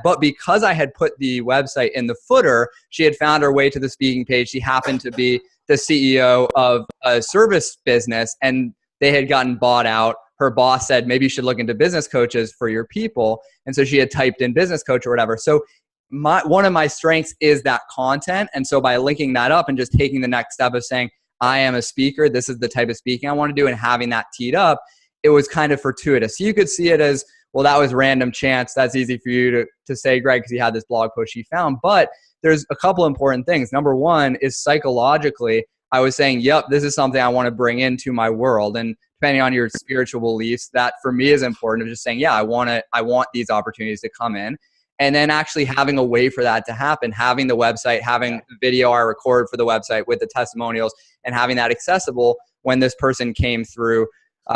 but because I had put the website in the footer, she had found her way to the speaking page. She happened to be the CEO of a service business and they had gotten bought out. Her boss said, maybe you should look into business coaches for your people. And so she had typed in business coach or whatever. So one of my strengths is that content. And so by linking that up and just taking the next step of saying, I am a speaker. This is the type of speaking I want to do. And having that teed up, it was kind of fortuitous. So you could see it as, well, that was random chance. That's easy for you to say, Greg, because you had this blog post you found. But there's a couple important things. Number one is psychologically, I was saying, yep, this is something I want to bring into my world. And depending on your spiritual beliefs, that for me is important, of just saying, yeah, I want these opportunities to come in. And then actually having a way for that to happen, having the website, having the video I record for the website with the testimonials, and having that accessible when this person came through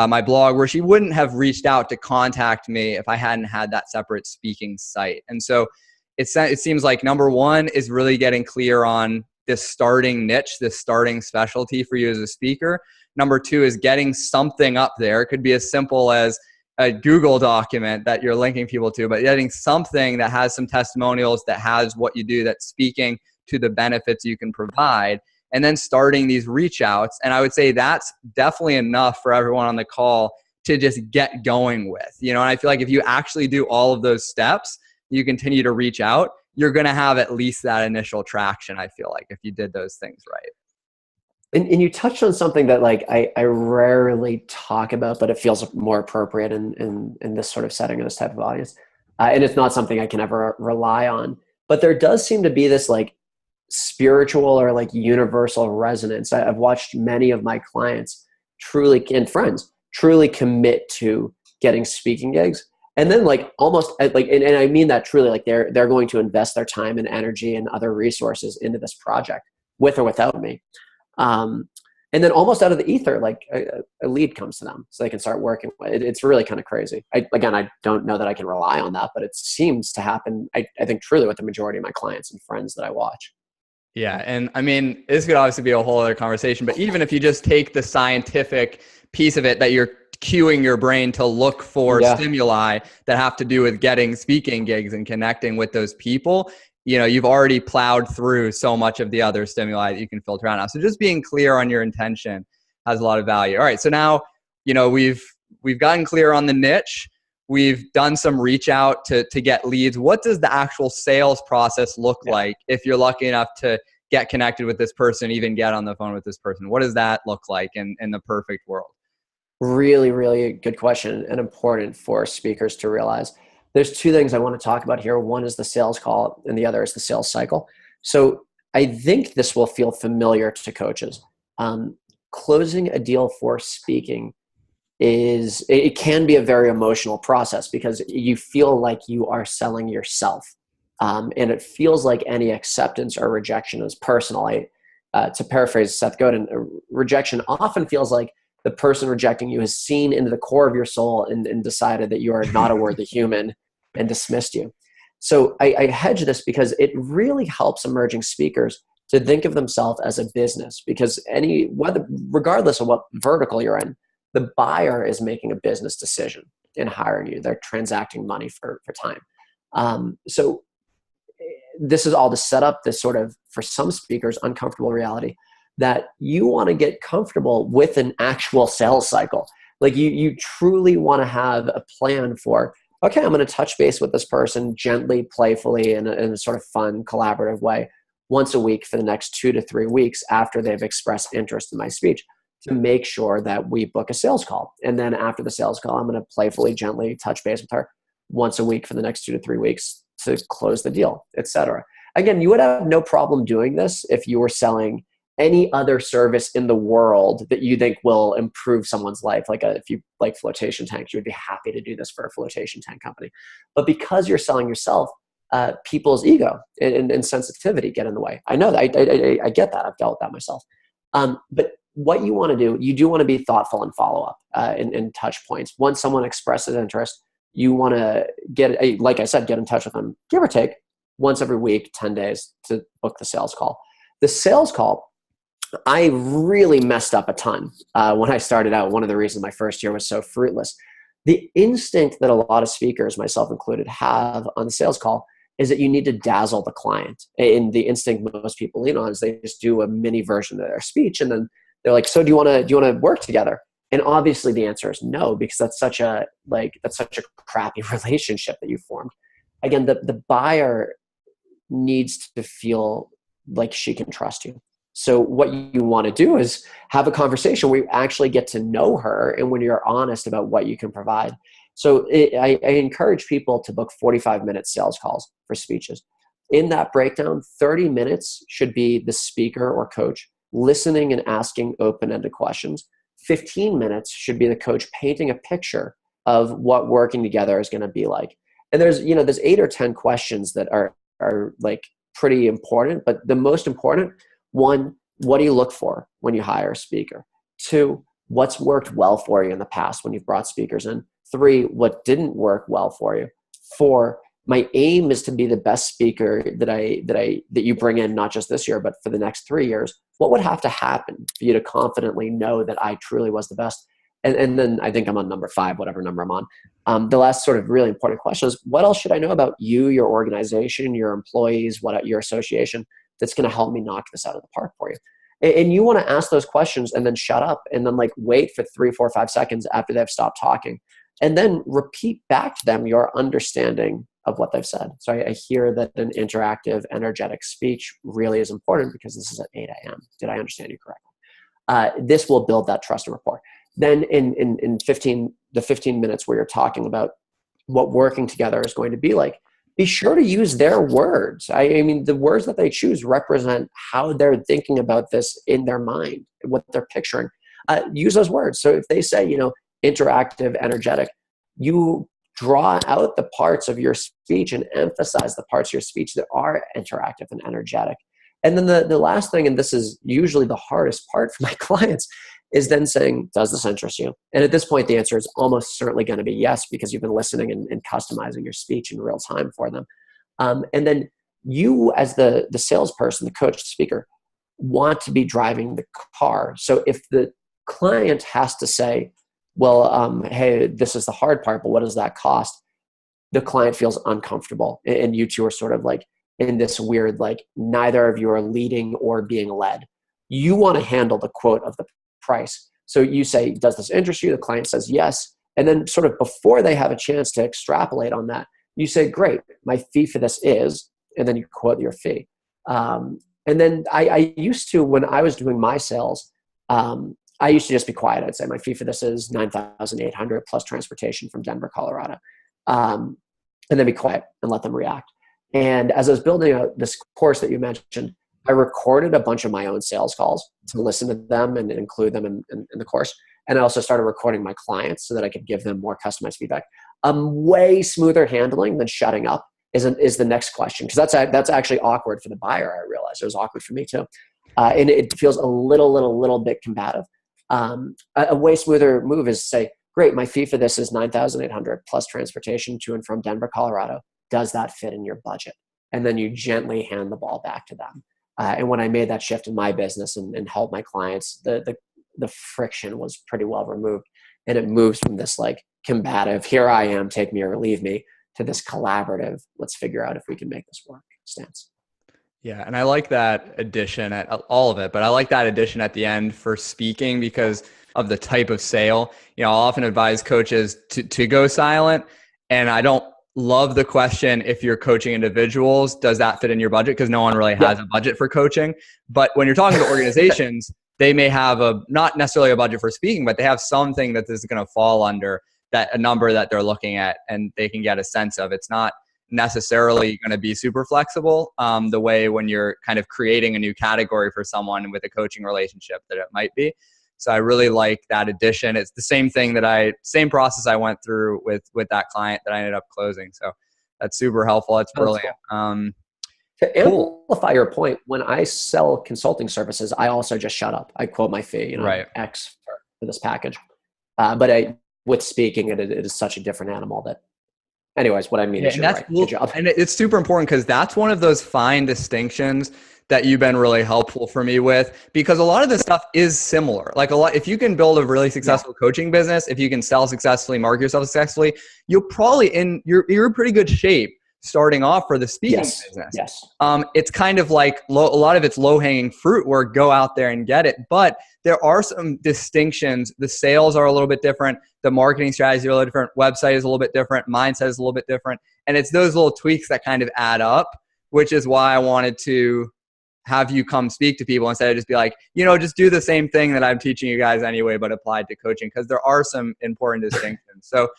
my blog, where she wouldn't have reached out to contact me if I hadn't had that separate speaking site. And so it seems like number one is really getting clear on this starting niche, this starting specialty for you as a speaker. Number two is getting something up there. It could be as simple as a Google document that you're linking people to, but getting something that has some testimonials, that has what you do, that's speaking to the benefits you can provide, and then starting these reach outs. And I would say that's definitely enough for everyone on the call to just get going with, and I feel like if you actually do all of those steps, you continue to reach out, you're going to have at least that initial traction. I feel like if you did those things right. And you touched on something that like I rarely talk about, but it feels more appropriate in this sort of setting and this type of audience. And it's not something I can ever rely on, but there does seem to be this like spiritual or like universal resonance. I've watched many of my clients and friends truly commit to getting speaking gigs. And then like almost like, and I mean that truly, like they're going to invest their time and energy and other resources into this project with or without me. And then almost out of the ether, like a lead comes to them so they can start working with it. It's really kind of crazy. I don't know that I can rely on that, but it seems to happen, I think truly with the majority of my clients and friends that I watch. Yeah. And I mean, this could obviously be a whole other conversation, but even if you just take the scientific piece of it, that you're cueing your brain to look for stimuli that have to do with getting speaking gigs and connecting with those people, you've already plowed through so much of the other stimuli that you can filter out now. So just being clear on your intention has a lot of value. All right. So now, we've gotten clear on the niche. We've done some reach out to get leads. What does the actual sales process look like if you're lucky enough to get connected with this person, even get on the phone with this person? What does that look like in the perfect world? Really, really good question, and important for speakers to realize. There's two things I want to talk about here. One is the sales call and the other is the sales cycle. So I think this will feel familiar to coaches. Closing a deal for speaking it can be a very emotional process because you feel like you are selling yourself. And it feels like any acceptance or rejection is personal. To paraphrase Seth Godin, rejection often feels like the person rejecting you has seen into the core of your soul and decided that you are not a worthy human and dismissed you. So I hedge this because it really helps emerging speakers to think of themselves as a business, because regardless of what vertical you're in, the buyer is making a business decision in hiring you. They're transacting money for time. So this is all to set up this sort of, for some speakers, uncomfortable reality that you want to get comfortable with an actual sales cycle. Like you truly want to have a plan for, okay, I'm going to touch base with this person gently, playfully, in a sort of fun, collaborative way once a week for the next 2 to 3 weeks after they've expressed interest in my speech, to make sure that we book a sales call. And then after the sales call, I'm going to playfully, gently touch base with her once a week for the next 2 to 3 weeks to close the deal, etc. Again, you would have no problem doing this if you were selling any other service in the world that you think will improve someone's life. Like if you like flotation tanks, you would be happy to do this for a flotation tank company. But because you're selling yourself, people's ego and sensitivity get in the way. I know that. I get that. I've dealt with that myself. But what you want to do, you do want to be thoughtful and follow up in touch points. Once someone expresses interest, you want to like I said, get in touch with them, give or take, once every week, 10 days to book the sales call. The sales call, I really messed up a ton when I started out. One of the reasons my first year was so fruitless. The instinct that a lot of speakers, myself included, have on the sales call is that you need to dazzle the client. And the instinct most people lean on is they just do a mini version of their speech, and then they're like, "So do you want to work together?" And obviously the answer is no, because that's such a crappy relationship that you formed. Again, the buyer needs to feel like she can trust you. So what you want to do is have a conversation where you actually get to know her and when you're honest about what you can provide. So I encourage people to book 45-minute sales calls for speeches. In that breakdown, 30 minutes should be the speaker or coach listening and asking open-ended questions. 15 minutes should be the coach painting a picture of what working together is going to be like. And there's 8 or 10 questions that are like pretty important, but the most important one, what do you look for when you hire a speaker? 2, what's worked well for you in the past when you've brought speakers in? 3, what didn't work well for you? 4, my aim is to be the best speaker that you bring in, not just this year, but for the next 3 years. What would have to happen for you to confidently know that I truly was the best? And then I think I'm on number 5, whatever number I'm on. The last sort of really important question is, what else should I know about you, your organization, your employees, your association that's going to help me knock this out of the park for you? And you want to ask those questions and then shut up and then like wait for 3, 4, 5 seconds after they've stopped talking. And then repeat back to them your understanding of what they've said. So I hear that an interactive, energetic speech really is important because this is at 8 a.m. Did I understand you correctly? This will build that trust and rapport. Then in 15 minutes where you're talking about what working together is going to be like, be sure to use their words. I mean, the words that they choose represent how they're thinking about this in their mind, what they're picturing. Use those words. So if they say, interactive, energetic, you draw out the parts of your speech and emphasize the parts of your speech that are interactive and energetic. And then the last thing, and this is usually the hardest part for my clients, is then saying, does this interest you? And at this point, the answer is almost certainly going to be yes, because you've been listening and customizing your speech in real time for them. And then you as the salesperson, the coach, the speaker, want to be driving the car. So if the client has to say, well, hey, this is the hard part, but what does that cost? The client feels uncomfortable. And you two are sort of like in this weird, like neither of you are leading or being led. You want to handle the quote of the price. So you say, does this interest you? The client says yes. And then sort of before they have a chance to extrapolate on that, you say, great, my fee for this is, and then you quote your fee. And then I used to, when I was doing my sales, I used to just be quiet. I'd say my fee for this is $9,800 plus transportation from Denver, Colorado. And then be quiet and let them react. And as I was building out this course that you mentioned, I recorded a bunch of my own sales calls to listen to them and include them in the course. And I also started recording my clients so that I could give them more customized feedback. Way smoother handling than shutting up is the next question. Because that's actually awkward for the buyer. I realized it was awkward for me too. And it feels a little bit combative. A way smoother move is to say, great, my fee for this is $9,800 plus transportation to and from Denver, Colorado. Does that fit in your budget? And then you gently hand the ball back to them. And when I made that shift in my business and helped my clients, the friction was pretty well removed. And it moves from this like combative, here I am, take me or leave me, to this collaborative, let's figure out if we can make this work stance. Yeah. And I like that addition at all of it, but I like that addition at the end for speaking because of the type of sale. I'll often advise coaches to go silent. And I don't love the question, if you're coaching individuals, does that fit in your budget? Because no one really has a budget for coaching. But when you're talking to organizations, they may have not necessarily a budget for speaking, but they have something that this is going to fall under, that a number that they're looking at and they can get a sense of. It's not necessarily going to be super flexible the way when you're kind of creating a new category for someone with a coaching relationship that it might be. So I really like that addition. It's the same thing same process I went through with that client that I ended up closing. So that's super helpful. It's brilliant. To amplify your point, when I sell consulting services, I also just shut up. I quote my fee, right. X for this package. But with speaking, it is such a different animal that, anyways, what I mean is you're right. Good job. And it's super important because that's one of those fine distinctions that you've been really helpful for me with, because a lot of this stuff is similar. Like if you can build a really successful coaching business, if you can sell successfully, market yourself successfully, you're probably you're in pretty good shape starting off for the speaking business. Yes. It's kind of like a lot of it's low-hanging fruit where go out there and get it. But there are some distinctions. The sales are a little bit different. The marketing strategy is a little different. Website is a little bit different. Mindset is a little bit different. And it's those little tweaks that kind of add up, which is why I wanted to have you come speak to people instead of just be like, just do the same thing that I'm teaching you guys anyway, but applied to coaching, because there are some important distinctions. So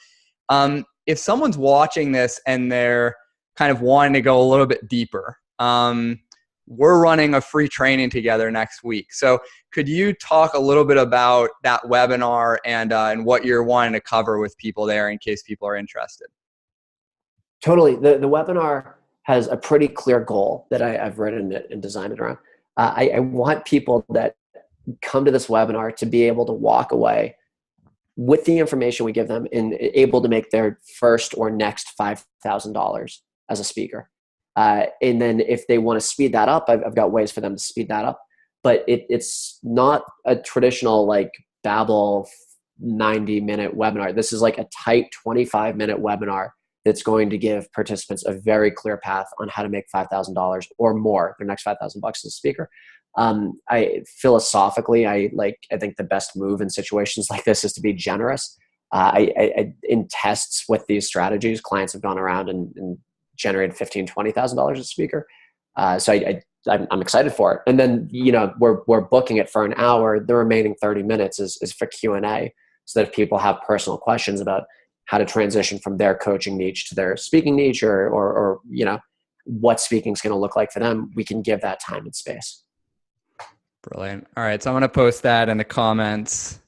if someone's watching this and they're kind of wanting to go a little bit deeper, we're running a free training together next week. So could you talk a little bit about that webinar and what you're wanting to cover with people there in case people are interested? Totally. The webinar has a pretty clear goal that I've written it and designed it around. I want people that come to this webinar to be able to walk away with the information we give them and able to make their first or next $5,000 as a speaker. And then if they want to speed that up, I've got ways for them to speed that up. But it's not a traditional like Babbel 90-minute webinar. This is like a tight 25-minute webinar that's going to give participants a very clear path on how to make $5,000 or more, their next $5,000 as a speaker. I philosophically, I think the best move in situations like this is to be generous. In tests with these strategies, clients have gone around and generated $15,000, $20,000 as a speaker. So I'm excited for it. And then, we're booking it for an hour. The remaining 30 minutes is for Q&A, so that if people have personal questions about how to transition from their coaching niche to their speaking niche or what speaking is going to look like for them, we can give that time and space. Brilliant. All right. So I'm going to post that in the comments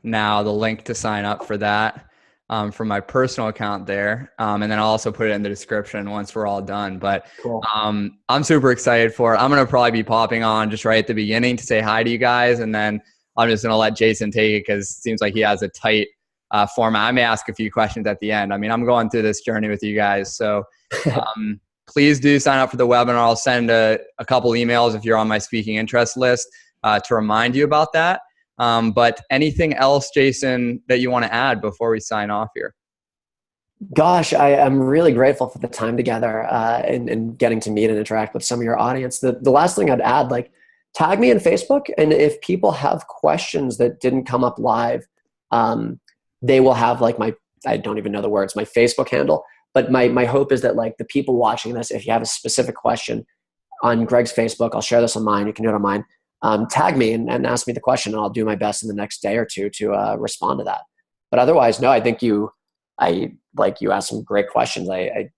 now, the link to sign up for that from my personal account there. And then I'll also put it in the description once we're all done. But cool. I'm super excited for it. I'm going to probably be popping on just right at the beginning to say hi to you guys. And then I'm just going to let Jason take it because it seems like he has a tight format. I may ask a few questions at the end. I mean, I'm going through this journey with you guys. So please do sign up for the webinar. I'll send a couple emails if you're on my speaking interest list to remind you about that. But anything else, Jason, that you want to add before we sign off here? Gosh, I'm really grateful for the time together and getting to meet and interact with some of your audience. The last thing I'd add, tag me on Facebook. And if people have questions that didn't come up live, they will have I don't even know the words, my Facebook handle. But my hope is that the people watching this, if you have a specific question on Greg's Facebook, I'll share this on mine. You can do it on mine. Tag me and ask me the question, and I'll do my best in the next day or two to respond to that. But otherwise, no, I think you asked some great questions. I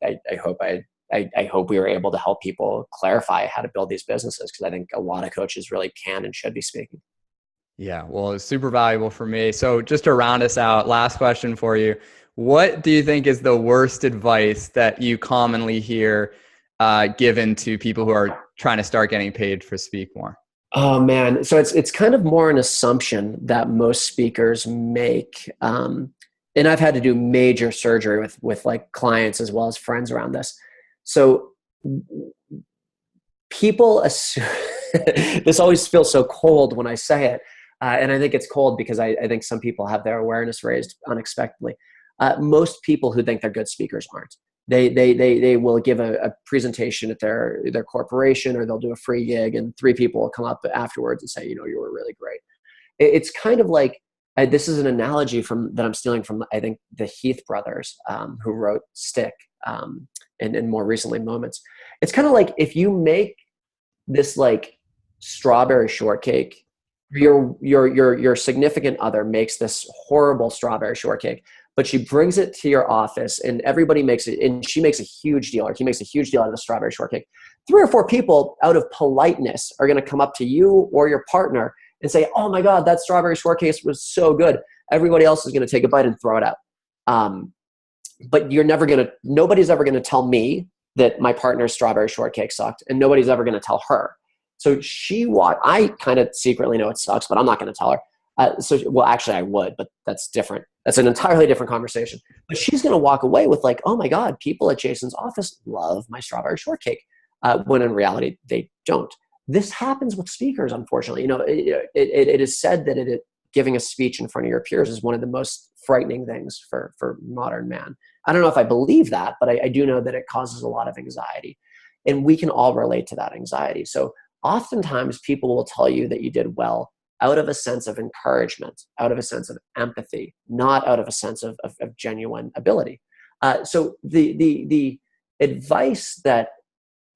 hope we were able to help people clarify how to build these businesses, because I think a lot of coaches really can and should be speaking. Yeah, well, it's super valuable for me. So just to round us out, last question for you. What do you think is the worst advice that you commonly hear given to people who are trying to start getting paid for Speak More? Oh man, so it's kind of more an assumption that most speakers make, and I've had to do major surgery with clients as well as friends around this. So people assume this always feels so cold when I say it, and I think it's cold because I think some people have their awareness raised unexpectedly. Most people who think they're good speakers aren't. They will give a presentation at their corporation, or they'll do a free gig, and 3 people will come up afterwards and say, you were really great. It's kind of like, this is an analogy that I'm stealing from, I think, the Heath brothers, who wrote Stick, and more recently Moments. It's kind of like if you make this strawberry shortcake, your significant other makes this horrible strawberry shortcake, but she brings it to your office and everybody makes it, and she makes a huge deal, or he makes a huge deal out of the strawberry shortcake. 3 or 4 people out of politeness are going to come up to you or your partner and say, oh my God, that strawberry shortcake was so good. Everybody else is going to take a bite and throw it out. But nobody's ever going to tell me that my partner's strawberry shortcake sucked, and nobody's ever going to tell her. So I kind of secretly know it sucks, but I'm not going to tell her. Actually I would, but that's different. That's an entirely different conversation. But she's going to walk away with oh my God, people at Jason's office love my strawberry shortcake, when in reality they don't. This happens with speakers, unfortunately. It is said that giving a speech in front of your peers is one of the most frightening things for modern man. I don't know if I believe that, but I do know that it causes a lot of anxiety, and we can all relate to that anxiety. So oftentimes people will tell you that you did well out of a sense of encouragement, out of a sense of empathy, not out of a sense of genuine ability. So the advice that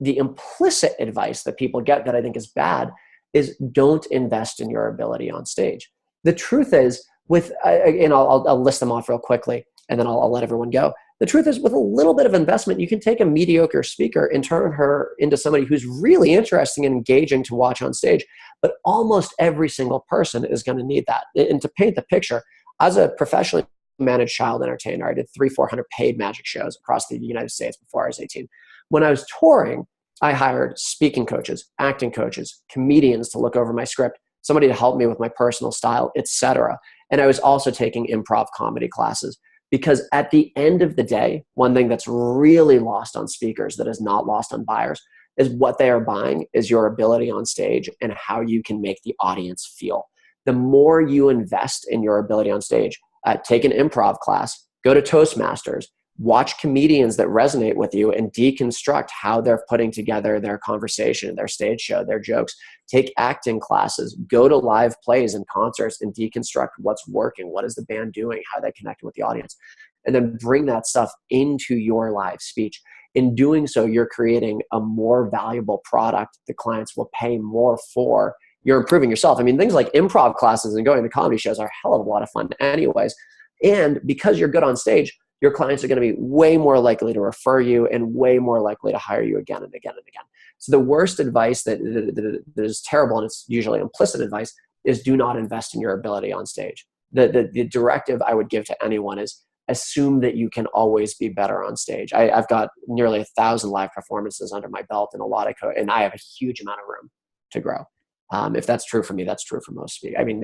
the implicit advice that people get that I think is bad is don't invest in your ability on stage. The truth is, and I'll list them off real quickly, and then I'll let everyone go. The truth is, with a little bit of investment, you can take a mediocre speaker and turn her into somebody who's really interesting and engaging to watch on stage. But almost every single person is going to need that. And to paint the picture, as a professionally managed child entertainer, I did 300-400 paid magic shows across the United States before I was 18. When I was touring, I hired speaking coaches, acting coaches, comedians to look over my script, somebody to help me with my personal style, etc. And I was also taking improv comedy classes, because at the end of the day, one thing that's really lost on speakers that is not lost on buyers is what they are buying is your ability on stage and how you can make the audience feel. The more you invest in your ability on stage, take an improv class, go to Toastmasters, watch comedians that resonate with you and deconstruct how they're putting together their conversation, their stage show, their jokes. Take acting classes, go to live plays and concerts and deconstruct what's working, what is the band doing, how they connect with the audience, and then bring that stuff into your live speech. In doing so, you're creating a more valuable product the clients will pay more for. You're improving yourself. I mean, things like improv classes and going to comedy shows are a hell of a lot of fun anyways. And because you're good on stage, your clients are going to be way more likely to refer you and way more likely to hire you again and again and again. So the worst advice that is terrible, and it's usually implicit advice, is do not invest in your ability on stage. The directive I would give to anyone is assume that you can always be better on stage. I've got nearly 1,000 live performances under my belt and and I have a huge amount of room to grow. If that's true for me, that's true for most speakers. I mean,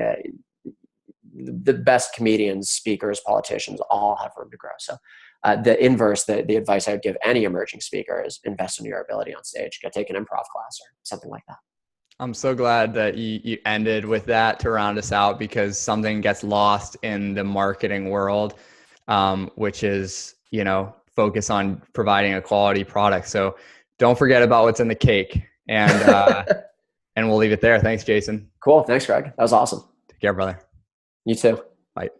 the best comedians, speakers, politicians all have room to grow. So the inverse, the advice I would give any emerging speaker is invest in your ability on stage. Go take an improv class or something like that. I'm so glad that you ended with that to round us out, because something gets lost in the marketing world, which is, focus on providing a quality product. So don't forget about what's in the cake. And and we'll leave it there. Thanks, Jason. Cool. Thanks, Greg. That was awesome. Take care, brother. You too. Bye.